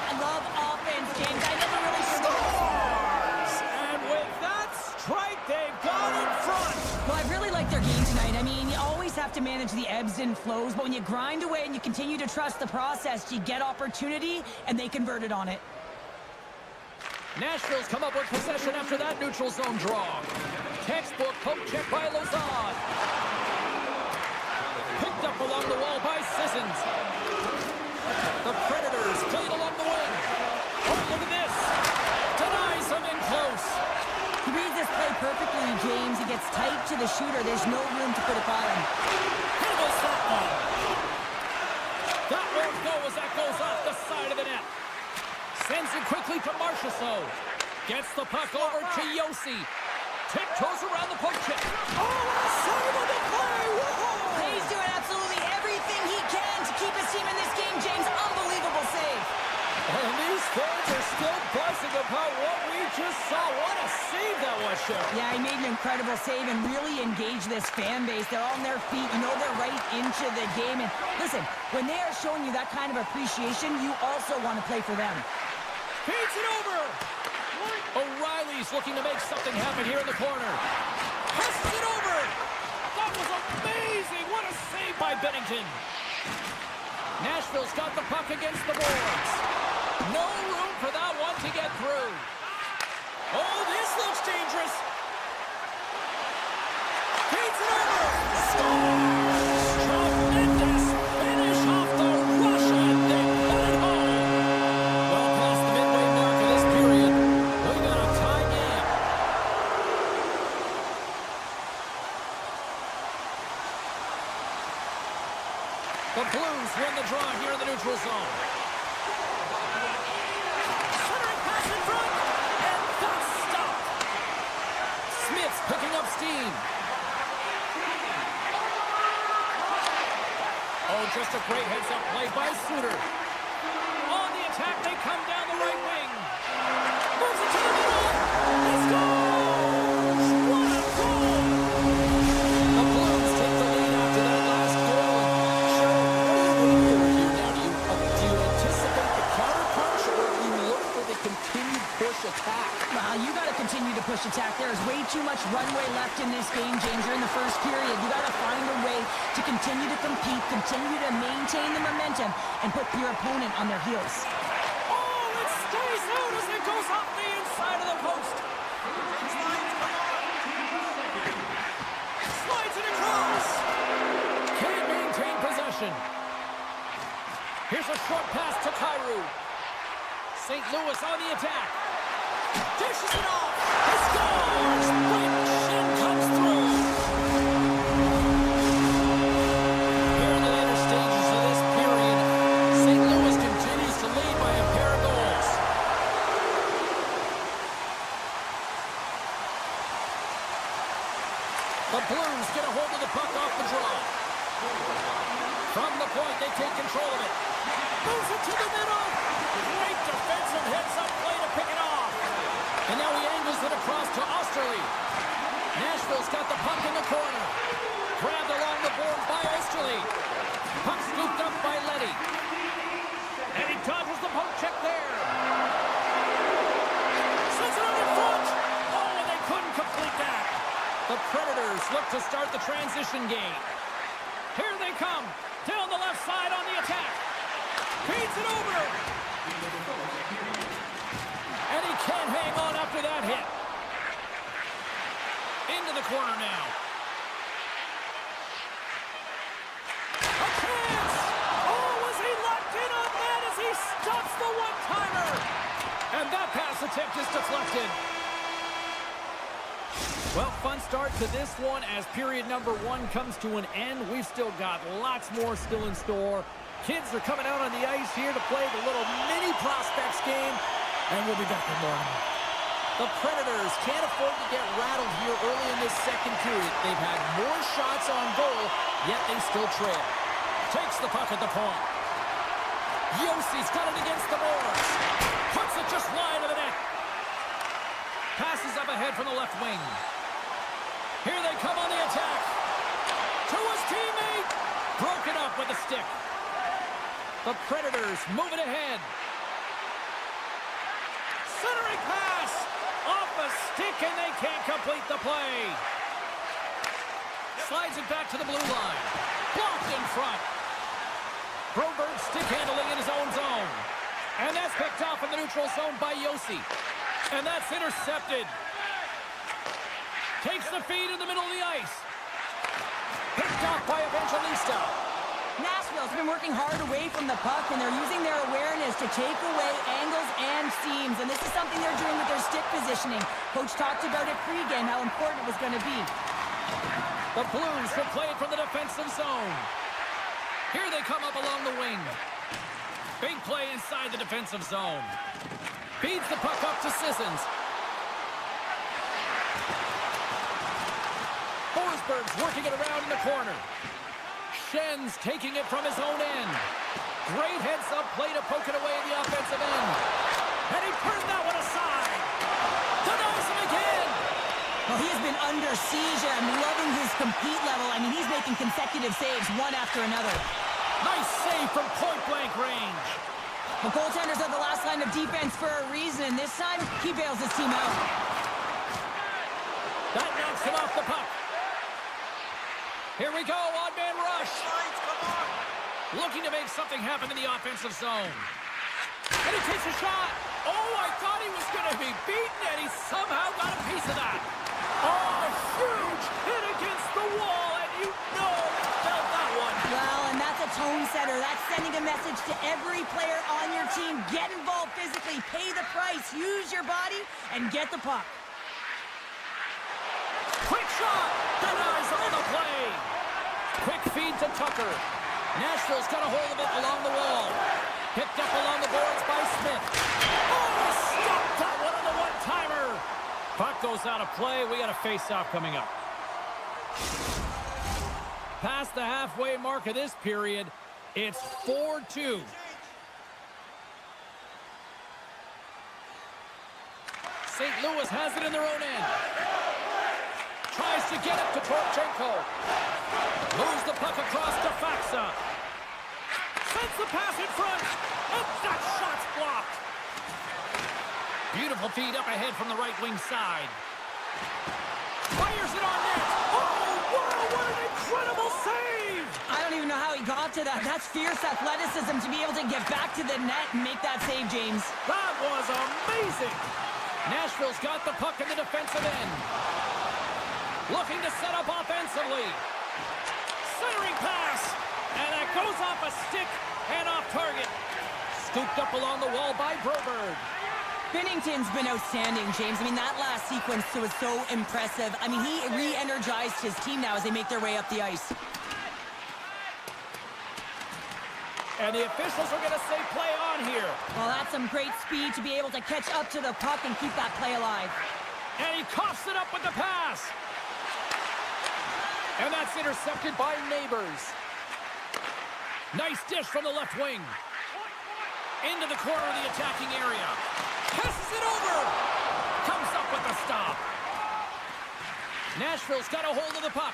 I love offense, James. I never really Scores! And with that strike, they've got in front. Well, I really like their game tonight. I mean, you always have to manage the ebbs and flows, but when you grind away and you continue to trust the process, you get opportunity, and they converted on it. Nashville's come up with possession after that neutral zone draw. Textbook poke check by Lazard. Picked up along the wall by Sissons. The Predators played along the wing. Oh, look at this. Denies him in close. He reads this play perfectly, James. He gets tight to the shooter. There's no room to put it by him. Here goes that one. That won't go as that goes off the side of the net. Sends it quickly to Marchessault. Gets the puck over to Yossi. Tiptoes around the poke check. Oh, save of the play! Whoa! He's doing absolutely everything he can to keep his team in this game, James. Unbelievable save. And these fans are still buzzing about what we just saw. What a save that was, Cheryl. Yeah, he made an incredible save and really engaged this fan base. They're on their feet. You know they're right into the game. And listen, when they are showing you that kind of appreciation, you also want to play for them. Feeds it over. O'Reilly's looking to make something happen here in the corner. Passes it over. That was amazing. What a save by Bennington. Nashville's got the puck against the boards. No room for that one to get through. Oh, this looks dangerous. Feeds it over. Scores! Tremendous finish off the rush, and they put it home. Well past the midway mark of this period, we got a tie game. The Blues win the draw here in the neutral zone. Centering pass in front, and that's stopped. Smith's picking up steam. Oh, just a great heads-up play by Suter. On the attack, they come down the right wing. Moves it to the middle. He scores! What a goal! The Blues take the lead after that last goal. Cheryl, what do you do now? Do you anticipate the counterpunch, or do you look for the continued push attack? You got to continue to push attack. There is way too much runway left in this game, James. You're in the first period. You got to find a way to continue to compete, continue to maintain the momentum, and put your opponent on their heels. Oh, it stays out as it goes off the inside of the post. Slides it across. Can't maintain possession. Here's a short pass to Tryku. St. Louis on the attack. Dishes it off. He scores. Quick shin comes through. Here in the later stages of this period, St. Louis continues to lead by a pair of goals. The Blues get a hold of the puck off the draw. From the point, they take control of it. Moves it to the middle. Great defensive heads-up play to pick it off. And now he angles it across to Osterley. Nashville's got the puck in the corner. Grabbed along the boards by Osterley. Puck scooped up by Leddy. And he dodges the poke check there. Sends it out in front. Oh, and they couldn't complete that. The Predators look to start the transition game. Here they come. Down the left side on the attack. Feeds it over. And he can't hang on after that hit. Into the corner now. A chance! Oh, was he locked in on that as he stops the one-timer? And that pass attempt is deflected. Well, fun start to this one as period number 1 comes to an end. We've still got lots more still in store. Kids are coming out on the ice here to play the little mini prospects game, and we'll be back in the morning. The Predators can't afford to get rattled here early in this second period. They've had more shots on goal, yet they still trail. Takes the puck at the point. Yossi's got it against the boards. Puts it just wide of the net. Passes up ahead from the left wing. Here they come on the attack. To his teammate. Broken up with the stick. The Predators moving ahead. Centering pass. Off a stick and they can't complete the play. Slides it back to the blue line. Blocked in front. Broberg stick handling in his own zone. And that's picked off in the neutral zone by Josi. And that's intercepted. Takes the feed in the middle of the ice. Picked off by Evangelista. Nashville's been working hard away from the puck, and they're using their awareness to take away angles and seams. And this is something they're doing with their stick positioning. Coach talked about it pregame, how important it was going to be. The Blues will play it from the defensive zone. Here they come up along the wing. Big play inside the defensive zone. Feeds the puck up to Sissons. Forsberg's working it around in the corner. Schen's taking it from his own end. Great heads-up play to poke it away at the offensive end. And he turned that one aside. Denies him again. Well, he has been under siege, and I'm loving his compete level. I mean, he's making consecutive saves one after another. Nice save from point-blank range. The goaltenders are the last line of defense for a reason. This time, he bails his team out. That knocks him off the puck. Here we go, odd-man rush. Looking to make something happen in the offensive zone. And he takes a shot. Oh, I thought he was going to be beaten, and he somehow got a piece of that. Oh, a huge hit against the wall, and you know he felt that one. Well, and that's a tone setter. That's sending a message to every player on your team. Get involved physically, pay the price, use your body, and get the puck. Quick shot. Denies on the play. Quick feed to Tucker. Nashville's got a hold of it along the wall. Picked up along the boards by Smith. Oh, stopped that one on the one-timer. Puck goes out of play. We got a face-off coming up. Past the halfway mark of this period, it's 4-2. St. Louis has it in their own end. Tries to get it to Tryku. Moves the puck across to Faxa. Sends the pass in front. And that shot's blocked. Beautiful feed up ahead from the right wing side. Fires it on net. Oh, wow, what an incredible save! I don't even know how he got to that. That's fierce athleticism to be able to get back to the net and make that save, James. That was amazing! Nashville's got the puck in the defensive end. Looking to set up offensively. Centering pass. And that goes off a stick and off target. Scooped up along the wall by Broberg. Binnington's been outstanding, James. I mean, that last sequence was so impressive. I mean, he re-energized his team now as they make their way up the ice. And the officials are going to say play on here. Well, that's some great speed to be able to catch up to the puck and keep that play alive. And he coughs it up with the pass. And that's intercepted by Neighbors. Nice dish from the left wing. Into the corner of the attacking area. Passes it over. Comes up with a stop. Nashville's got a hold of the puck.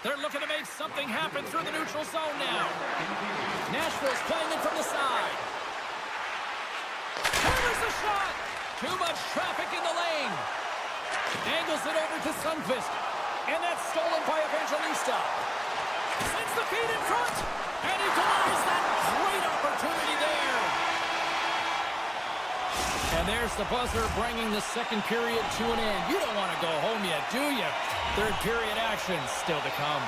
They're looking to make something happen through the neutral zone now. Nashville's playing it from the side. Hammers the shot. Too much traffic in the lane. Angles it over to Sundqvist. And that's stolen by Evangelista. Sends the feed in front. And he denies that great opportunity there. And there's the buzzer bringing the second period to an end. You don't want to go home yet, do you? Third period action still to come.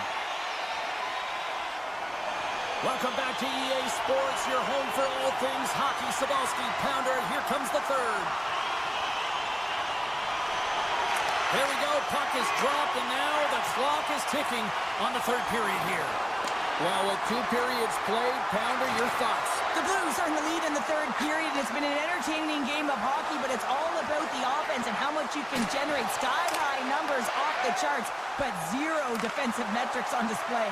Welcome back to EA Sports, your home for all things hockey. Sabalski, Pounder, here comes the third. There we go, puck is dropped, and now the clock is ticking on the third period here. Well, with 2 periods played, Pounder, your thoughts? The Blues are in the lead in the third period. It's been an entertaining game of hockey, but it's all about the offense and how much you can generate. Sky-high numbers off the charts, but zero defensive metrics on display.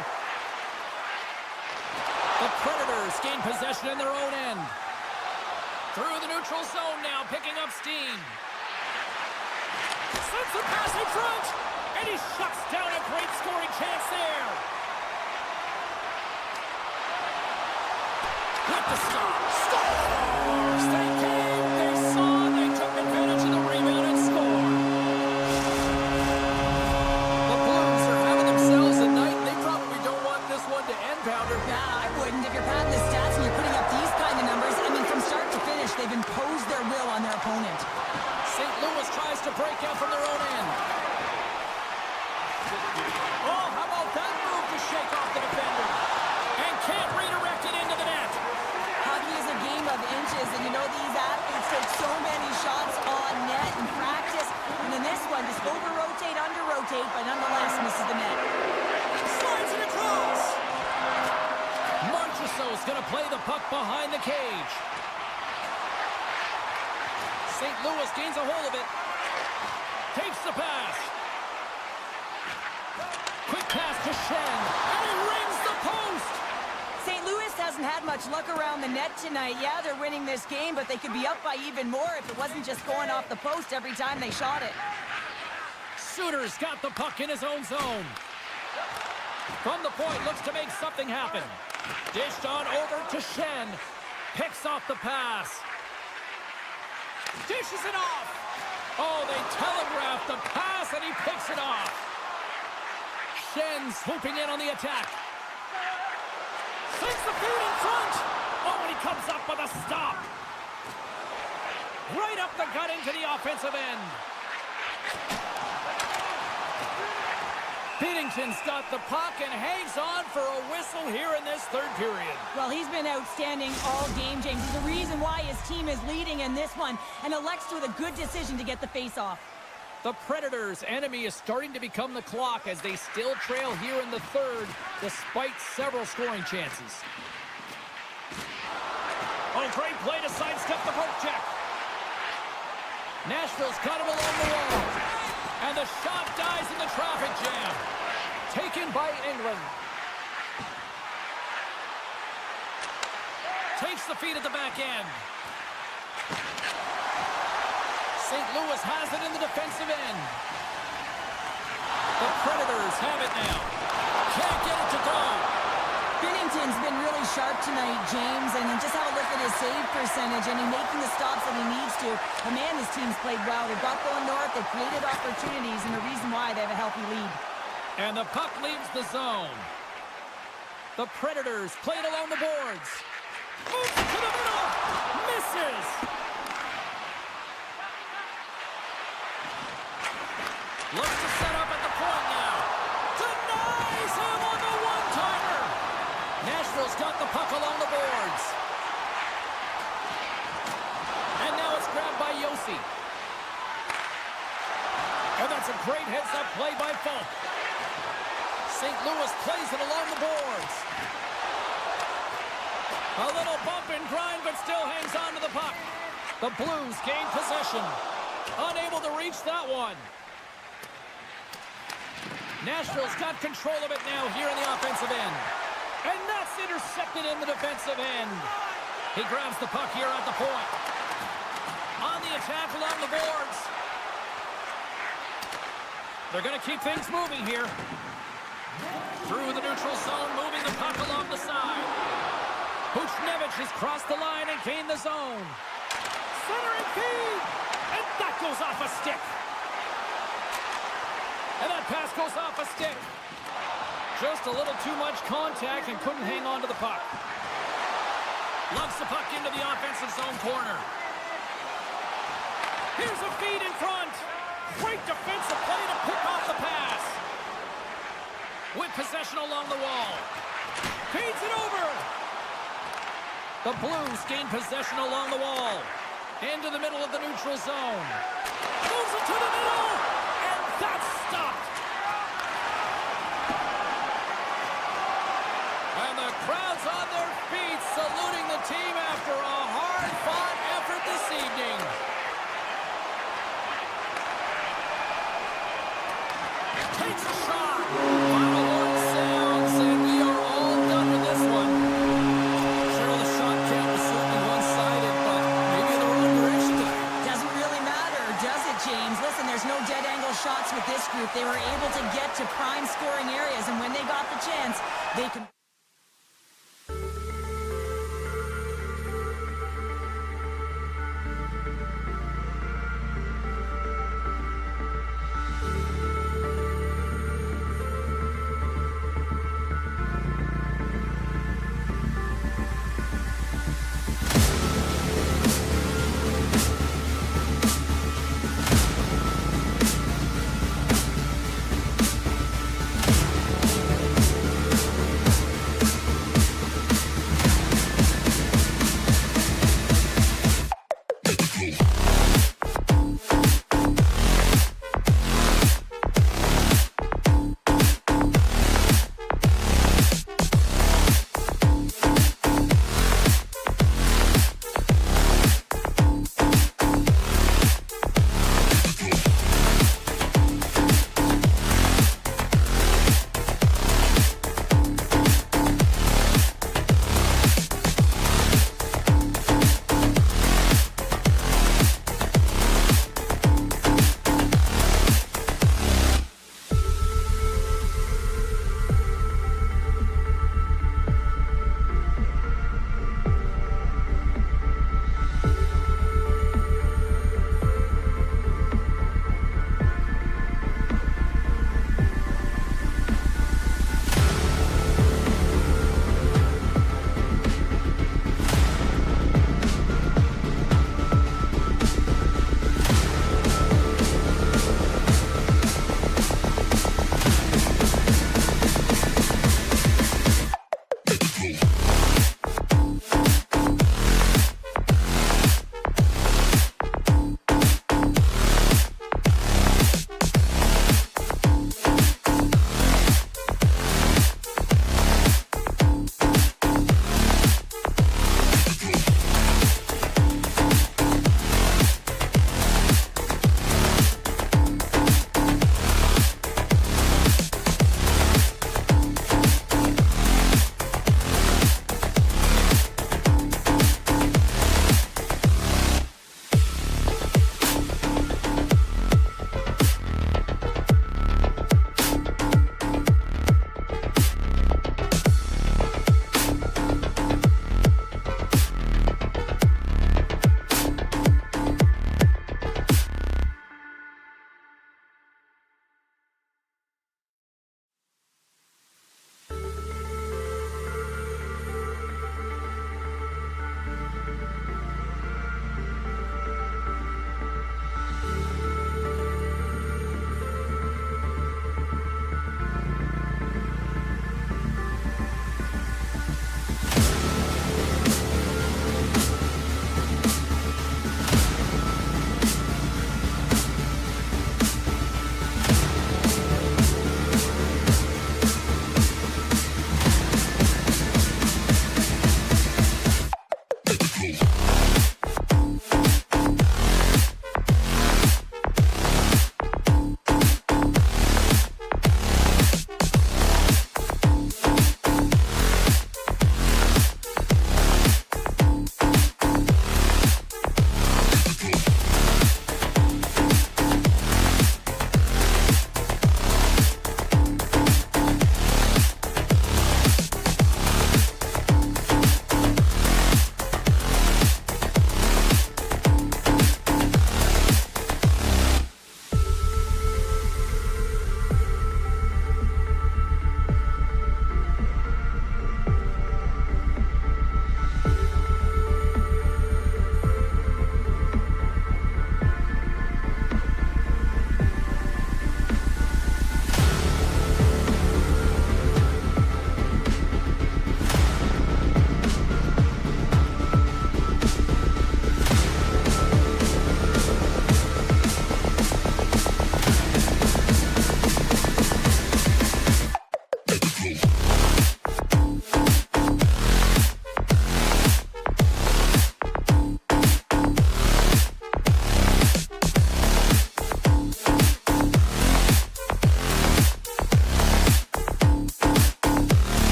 The Predators gain possession in their own end. Through the neutral zone now, picking up steam. Sends a pass in front, and he shuts down a great scoring chance there. With the stop. Scores! They came, they saw, they took advantage of the rebound and scored. The Blues are having themselves a night. They probably don't want this one to end, Pounder. Nah, I wouldn't. If you're padding the stats and you're putting up these kind of numbers, I mean, from start to finish, they've imposed their will on their opponent. St. Louis tries to break out from their own end. Oh, how about that move to shake off the defender? And can't redirect it into the net. Hockey is a game of inches, and you know these athletes take so many shots on net in practice. And in this one, just over-rotate, under-rotate, but nonetheless misses the net. Slides it across. Marchessault's going to play the puck behind the cage. St. Louis gains a hold of it. Takes the pass. Quick pass to Shen. And he rings the post. St. Louis hasn't had much luck around the net tonight. Yeah, they're winning this game, but they could be up by even more if it wasn't just going off the post every time they shot it. Suter's got the puck in his own zone. From the point, looks to make something happen. Dished on over to Shen. Picks off the pass. Dishes it off. Oh, they telegraphed the pass, and he picks it off. Shen swooping in on the attack. Sends the feed in front. Oh, and he comes up with a stop. Right up the gut into the offensive end. Binnington's got the puck and hangs on for a whistle here in this third period. Well, he's been outstanding all game, James. He's the reason why his team is leading in this one, and elects with a good decision to get the face-off. The Predators' enemy is starting to become the clock as they still trail here in the third, despite several scoring chances. Oh, great play to sidestep the poke check. Nashville's got him along the wall. And the shot dies in the traffic jam. Taken by England. Takes the feed at the back end. St. Louis has it in the defensive end. The Predators have it now. Can't get it to go. Binnington's been really sharp tonight, James, and just have a look at his save percentage, and he's making the stops that he needs to. And man, this team's played well. They've got going north, they've created opportunities, and the reason why they have a healthy lead. And the puck leaves the zone. The Predators play it along the boards. Moves to the middle. Misses. Looks to set up at the point now. Denies him on the one-timer. Nashville's got the puck along the boards. And now it's grabbed by Yossi. And that's a great heads-up play by Falk. St. Louis plays it along the boards. A little bump and grind, but still hangs on to the puck. The Blues gain possession. Unable to reach that one. Nashville's got control of it now here in the offensive end. And that's intercepted in the defensive end. He grabs the puck here at the point. On the attack along the boards. They're going to keep things moving here. Through the neutral zone, moving the puck along the side. Buchnevich has crossed the line and gained the zone. Centering feed! And that goes off a stick. And that pass goes off a stick. Just a little too much contact and couldn't hang on to the puck. Lugs the puck into the offensive zone corner. Here's a feed in front. Great defensive play to pick off the pass. With possession along the wall. Feeds it over. The Blues gain possession along the wall. Into the middle of the neutral zone. Moves it to the middle. And that's stopped. And the crowd's on their feet saluting the team after a hard-fought effort this evening. Takes a shot. Final horn sounds, and we are all done with this one. Sure, the shot count was certainly one-sided, but maybe in the wrong direction tonight. Doesn't really matter, does it, James? Listen, there's no dead-angle shots with this group. They were able to get to prime scoring areas, and when they got the chance, they could...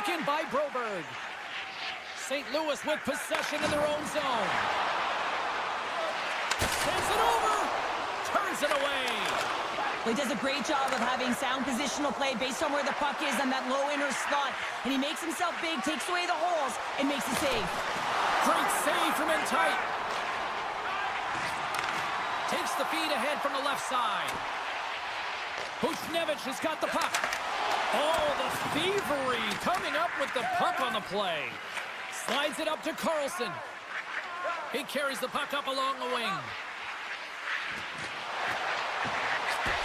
taken by Broberg. St. Louis with possession in their own zone. Sends it over. Turns it away. Well, he does a great job of having sound positional play based on where the puck is in that low inner slot. And he makes himself big, takes away the holes, and makes a save. Great save from in tight. Takes the feed ahead from the left side. Buchnevich has got the puck. Oh, the thievery coming up with the puck on the play. Slides it up to Carlson. He carries the puck up along the wing.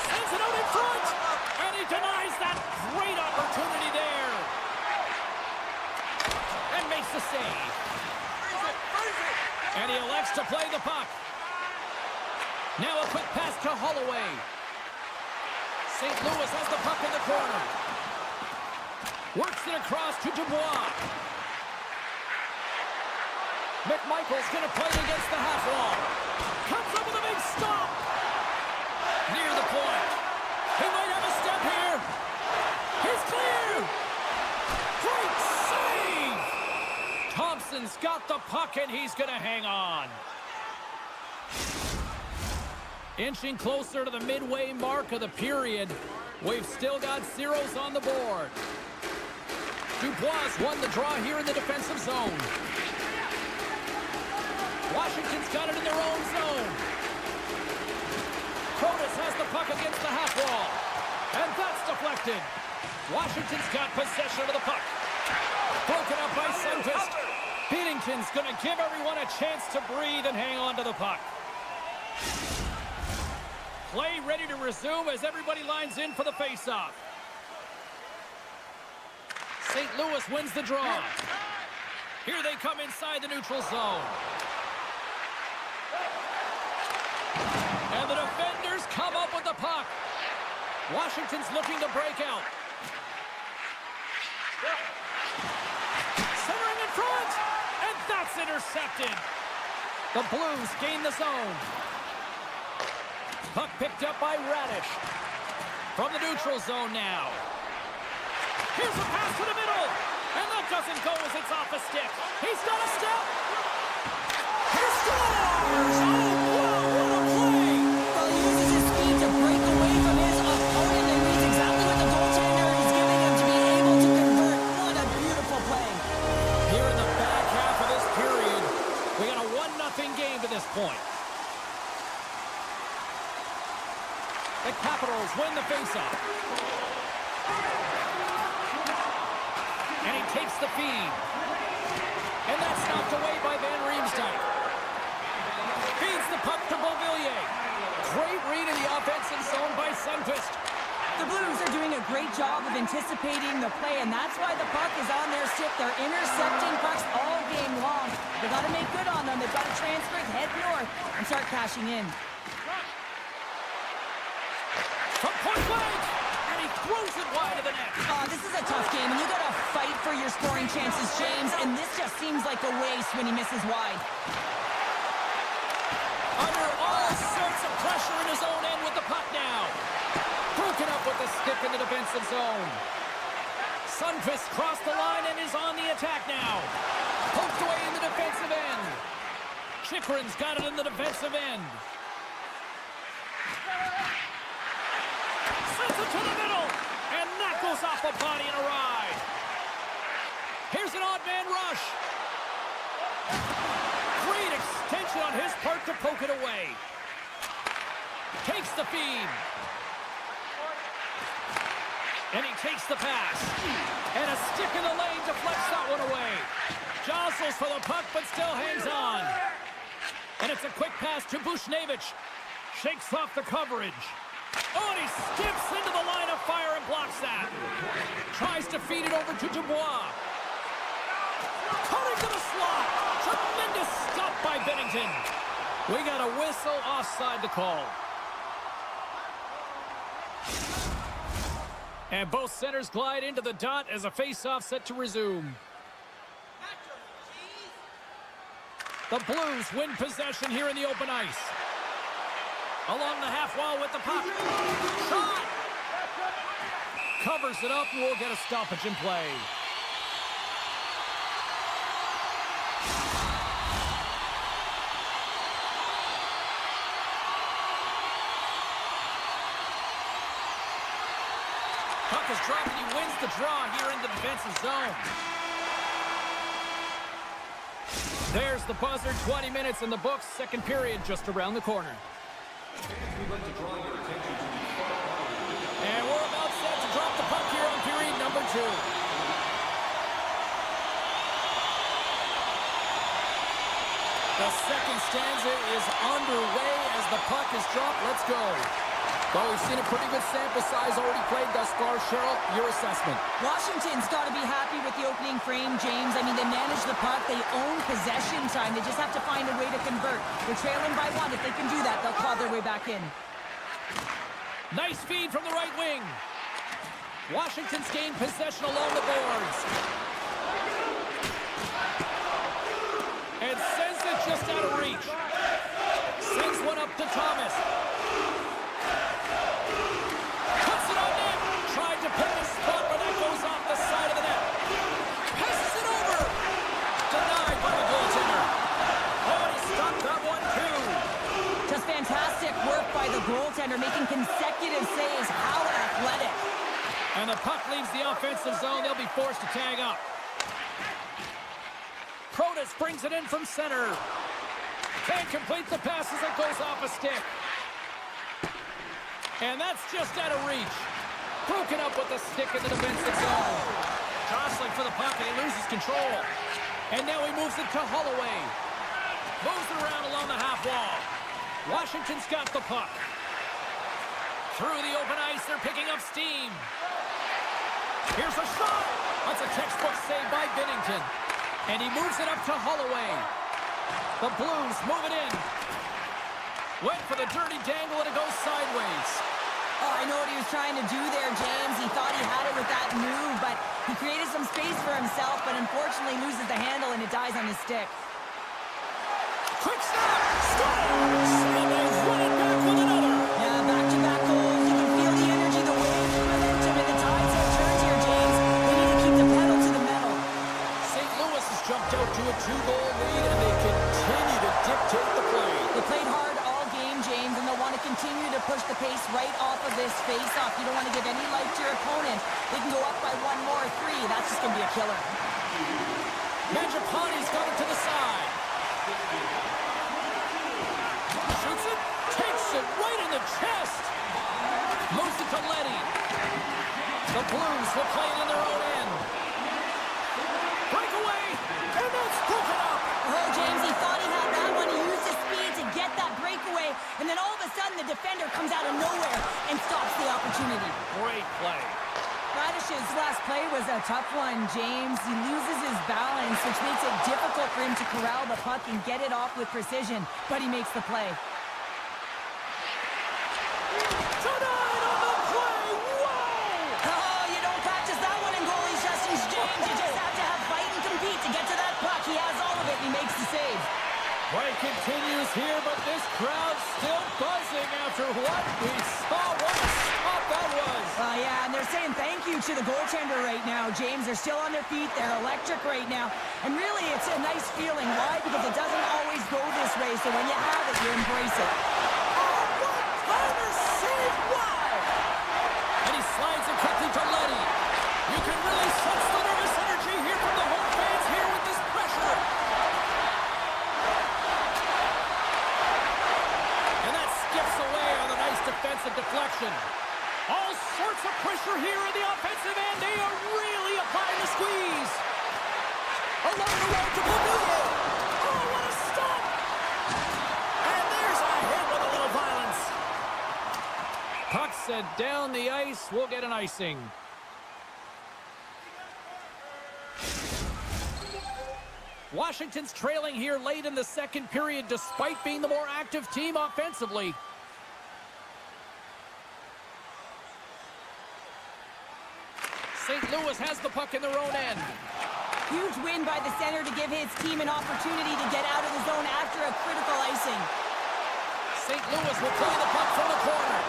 Sends it out in front. And he denies that great opportunity there. And makes the save. And he elects to play the puck. Now a quick pass to Holloway. St. Louis has the puck in the corner. Works it across to Dubois. McMichael's going to play it against the half wall. Comes up with a big stop. Near the point. He might have a step here. He's clear. Great save. Thompson's got the puck and he's going to hang on. Inching closer to the midway mark of the period. We've still got zeros on the board. Dubois won the draw here in the defensive zone. Washington's got it in their own zone. Protas has the puck against the half wall. And that's deflected. Washington's got possession of the puck. Broken up by Sundqvist. Beatington's going to give everyone a chance to breathe and hang on to the puck. Play ready to resume as everybody lines in for the faceoff. St. Louis wins the draw. Here they come inside the neutral zone. And the defenders come up with the puck. Washington's looking to break out. Centering in front. And that's intercepted. The Blues gain the zone. Puck picked up by Radish. From the neutral zone now. Here's a pass to the middle. And that doesn't go as it's off a stick. He's got a step. He scores! Oh, wow, what a play! Well, he uses his speed to break away from his opponent and reads exactly what the goaltender is giving him to be able to convert. What a beautiful play. Here in the back half of this period, we got a 1-0 game to this point. The Capitals win the faceoff. And he takes the feed. And that's knocked away by Van Riemsdyk. Feeds the puck to Beauvillier. Great read in the offensive zone by Sundqvist. The Blues are doing a great job of anticipating the play, and that's why the puck is on their stick. They're intercepting pucks all game long. They've got to make good on them. They've got to transfer it, head north, and start cashing in. From point blank, and he throws it wide of the net. This is a tough game, and you got to fight for your scoring chances, James, and this just seems like a waste when he misses wide. Under all sorts of pressure in his own end with the puck now. Broken up with the stick in the defensive zone. Sundqvist crossed the line and is on the attack now. Poked away in the defensive end. Chychrun's got it in the defensive end. Sends it to the middle. And that goes off a body and a ride. Here's an odd man rush. Great extension on his part to poke it away. Takes the feed. And he takes the pass. And a stick in the lane deflects that one away. Jostles for the puck, but still hangs on. And it's a quick pass to Buchnevich. Shakes off the coverage. Oh, and he skips into the line of fire and blocks that. Tries to feed it over to Dubois. Cutting to the slot. Tremendous stop by Bennington. We got a whistle offside to call. And both centers glide into the dot as a face-off set to resume. The Blues win possession here in the open ice. Along the half wall with the puck. Shot! Covers it up and we'll get a stoppage in play. Puck is dropped and he wins the draw here in the defensive zone. There's the buzzer. 20 minutes in the books. Second period just around the corner. And we're about set to drop the puck here on period number 2. The second stanza is underway as the puck is dropped. Let's go. Well, we've seen a pretty good sample size already played thus far. Cheryl, your assessment. Washington's got to be happy with the opening frame, James. I mean, they manage the puck. They own possession time. They just have to find a way to convert. They're trailing by 1. If they can do that, they'll claw their way back in. Nice feed from the right wing. Washington's gained possession along the boards. And sends it just out of reach. Sends one up to Thomas. Puts it on net. Tried to pick a spot, but that goes off the side of the net. Passes it over. Denied by the goaltender. Oh, he stopped that one too. Just fantastic work by the goaltender, making consecutive saves. How athletic. And the puck leaves the offensive zone. They'll be forced to tag up. Protas brings it in from center. Can't complete the pass as it goes off a stick. And that's just out of reach. Broken up with the stick in the defensive zone. Jostling for the puck and he loses control. And now he moves it to Holloway. Moves it around along the half wall. Washington's got the puck. Through the open ice, they're picking up steam. Here's a shot. That's a textbook save by Binnington. And he moves it up to Holloway. The Blues move it in. Went for the dirty dangle and it goes sideways. Oh, I know what he was trying to do there, James. He thought he had it with that move, but he created some space for himself, but unfortunately loses the handle and it dies on his stick. Quick stop! Stop! Somebody's running back with another. Yeah, back-to-back goals. You can feel the energy, the wave, the momentum, and the tides have turned here, James. They need to keep the pedal to the metal. St. Louis has jumped out to a 2-goal lead, and they continue to dictate the play. They played hard all game, James, and they'll want to continue to push the pace right off of this face-off. You don't want to give any life to your opponent. They can go up by 1 more or 3. That's just going to be a killer. Mangiapane's got it to the side. Shoots it, takes it right in the chest. Moves it to Leddy. The Blues will play it in their own end. Breakaway, and that's broken up. Oh, James, he thought he had that one. He used his speed to get that breakaway, and then all of a sudden the defender comes out of nowhere and stops the opportunity. Great play. Radish's last play was a tough one, James. He loses his balance, which makes it difficult for him to corral the puck and get it off with precision, but he makes the play. Tonight on the play, whoa! Oh, you don't practice that one in goalie sessions, James. You just have to have fight and compete to get to that puck. He has all of it, and he makes the save. Play continues here, but this crowd's still buzzing after what we saw. What a stop that was. Yeah, and they're saying thank you to the goaltender right now, James. They're still on their feet. They're electric right now. And really, it's a nice feeling. Why? Because it doesn't always go this way, so when you have it, you embrace it. Oh, one-timer save! Wow! And he slides it quickly to Leddy. You can really sense the nervous energy here from the home fans here with this pressure. And that skips away on a nice defensive deflection. All sorts of pressure here in the offensive end. They are really applying the squeeze. Along the road to Pavilion. Oh, what a stop! And there's a hit with a little violence. Puck set down the ice. We'll get an icing. Washington's trailing here late in the second period despite being the more active team offensively. St. Louis has the puck in their own end. Huge win by the center to give his team an opportunity to get out of the zone after a critical icing. St. Louis will play the puck from the corner.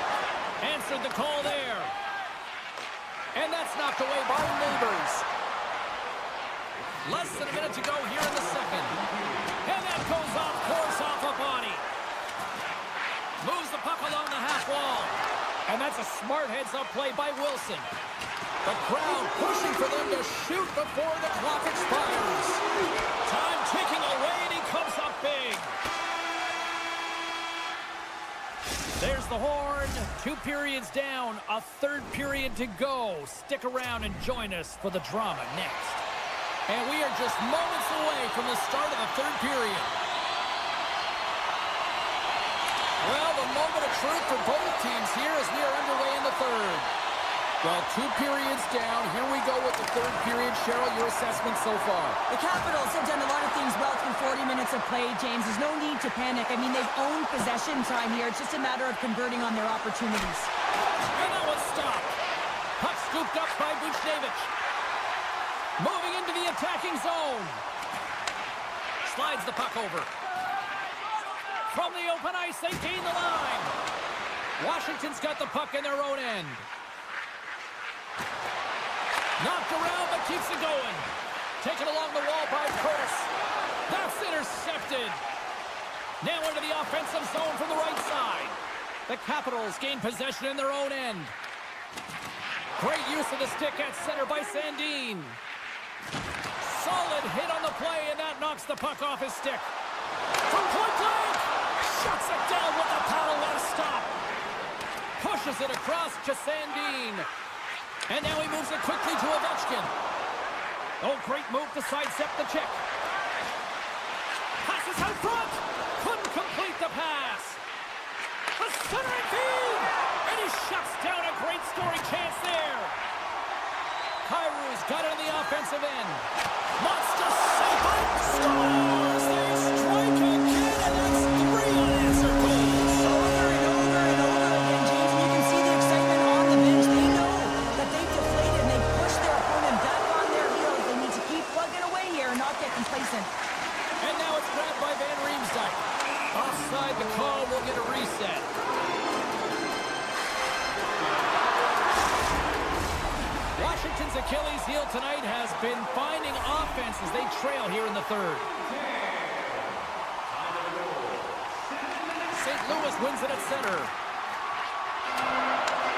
Answered the call there. And that's knocked away by Neighbors. Less than a minute to go here in the second. Moves the puck along the half wall. And that's a smart heads-up play by Wilson. The crowd pushing for them to shoot before the clock expires. Time ticking away, and he comes up big. There's the horn. 2 periods down, a 3rd period to go. Stick around and join us for the drama next. And we are just moments away from the start of the 3rd period. Well, the moment of truth for both teams here as we are underway in the 3rd. Well, 2 periods down. Here we go with the 3rd period. Cheryl, your assessment so far? The Capitals have done a lot of things well through 40 minutes of play, James. There's no need to panic. I mean, they've owned possession time here. It's just a matter of converting on their opportunities. And that was stopped. Puck scooped up by Buchnevich. Moving into the attacking zone. Slides the puck over. From the open ice, they gain the line. Washington's got the puck in their own end. Knocked around, but keeps it going. Taken along the wall by Curtis. That's intercepted. Now into the offensive zone from the right side. The Capitals gain possession in their own end. Great use of the stick at center by Sandin. Solid hit on the play, and that knocks the puck off his stick. From point blank, shuts it down with the paddle. What a stop. Pushes it across to Sandin. And now he moves it quickly to Ovechkin. Oh, great move to sidestep the check. Passes out front. Couldn't complete the pass. The centering feed. And he shuts down a great scoring chance there. Kairu's got it on the offensive end. Monster save by scores. They strike again, and that's 3 unanswered goals. Over and over and over again, James. You can see the excitement on the bench. They know that they've deflated and they've pushed their opponent back on their heels. They need to keep plugging away here and not get complacent. And now it's grabbed by Van Riemsdyk. Offside, the call will get a reset. Washington's Achilles heel tonight has been finding offense as they trail here in the 3rd. St. Louis wins it at center.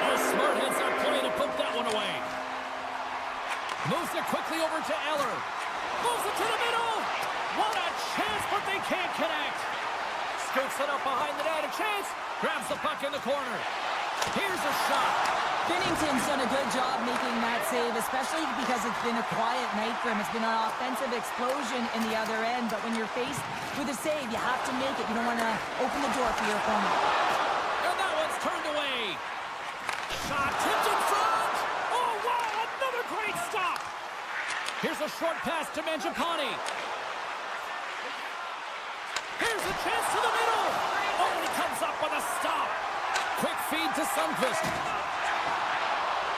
Oh, smart heads-up play to put that one away. Moves it quickly over to Eller. Moves it to the middle. What a chance, but they can't connect. Scoots it up behind the net. A chance. Grabs the puck in the corner. Here's a shot. Binnington's done a good job making that save, especially because it's been a quiet night for him. It's been an offensive explosion in the other end, but when you're faced with a save, you have to make it. You don't want to open the door for your opponent. And that one's turned away. Shot tipped in front. Oh, wow, another great stop. Here's a short pass to Mangiapane. Here's a chance to the middle. Oh, he comes up with a stop. Quick feed to Sundqvist.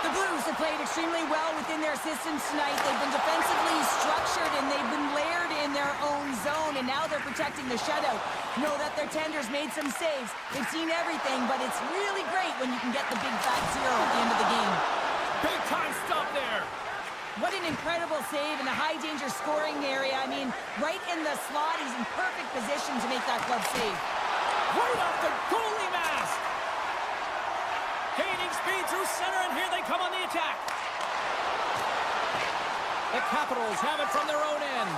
The Blues have played extremely well within their systems tonight. They've been defensively structured and they've been layered in their own zone, and now they're protecting the shutout. Know that their tenders made some saves. They've seen everything, but it's really great when you can get the big fat zero at the end of the game. Big time stop there. What an incredible save in a high danger scoring area. I mean, right in the slot, he's in perfect position to make that glove save. Right off the goalie mask. Gaining speed through center, and here they come on the attack. The Capitals have it from their own end.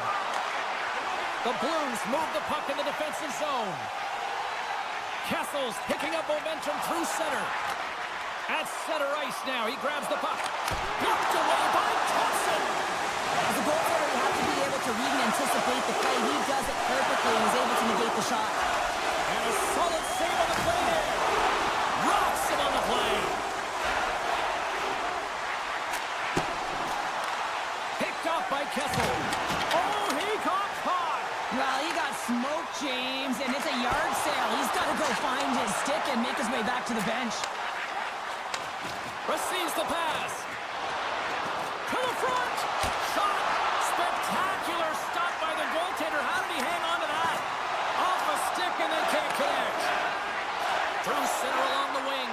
The Blues move the puck in the defensive zone. Kessel's picking up momentum through center. At center ice now, he grabs the puck. Blocked away by Thompson. As a goaltender, you have to be able to read and anticipate the play. He does it perfectly and is able to negate the shot. And a solid save on the play there. Rocks him on the play. Picked off by Kessel. Oh, he got caught. Well, he got smoked, James, and it's a yard sale. He's got to go find his stick and make his way back to the bench. Receives the pass. To the front. Shot. Spectacular stop by the goaltender. How did he hang on to that? Off a stick and then can't connect. Through center along the wing.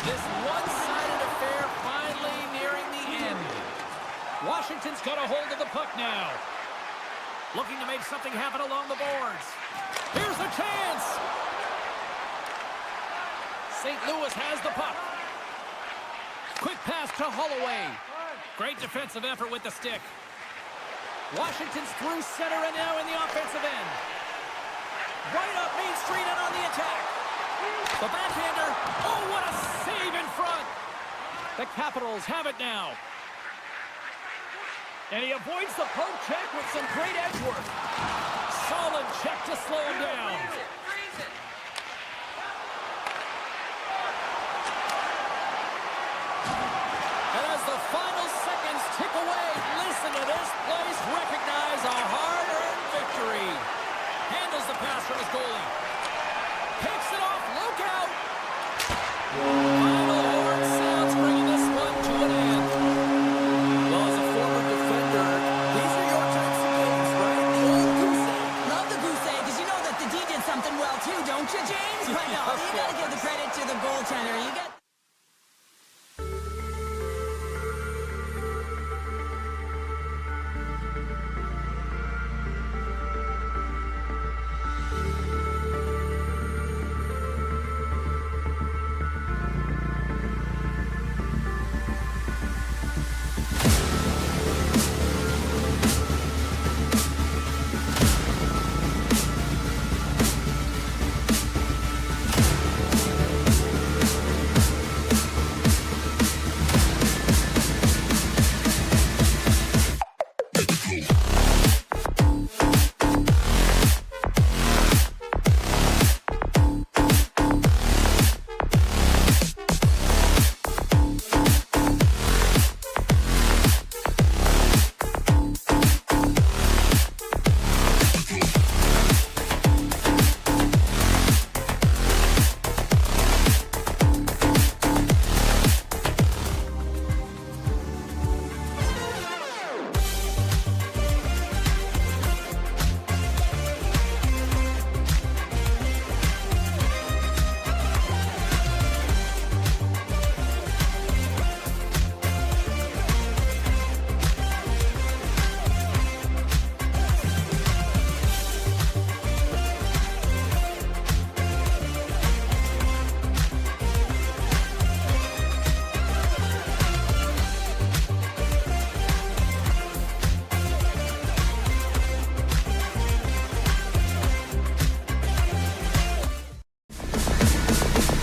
This one-sided affair finally nearing the end. Washington's got a hold of the puck now. Looking to make something happen along the boards. Here's a chance. St. Louis has the puck. Quick pass to Holloway. Great defensive effort with the stick. Washington's through center and now in the offensive end. Right up Main Street and on the attack. The backhander. Oh, what a save in front. The Capitals have it now. And he avoids the poke check with some great edge work. Solid check to slow him down. And as the final seconds tick away, listen to this place recognize a hard-earned victory. Handles the pass from his goalie. Picks it off. Look out. Final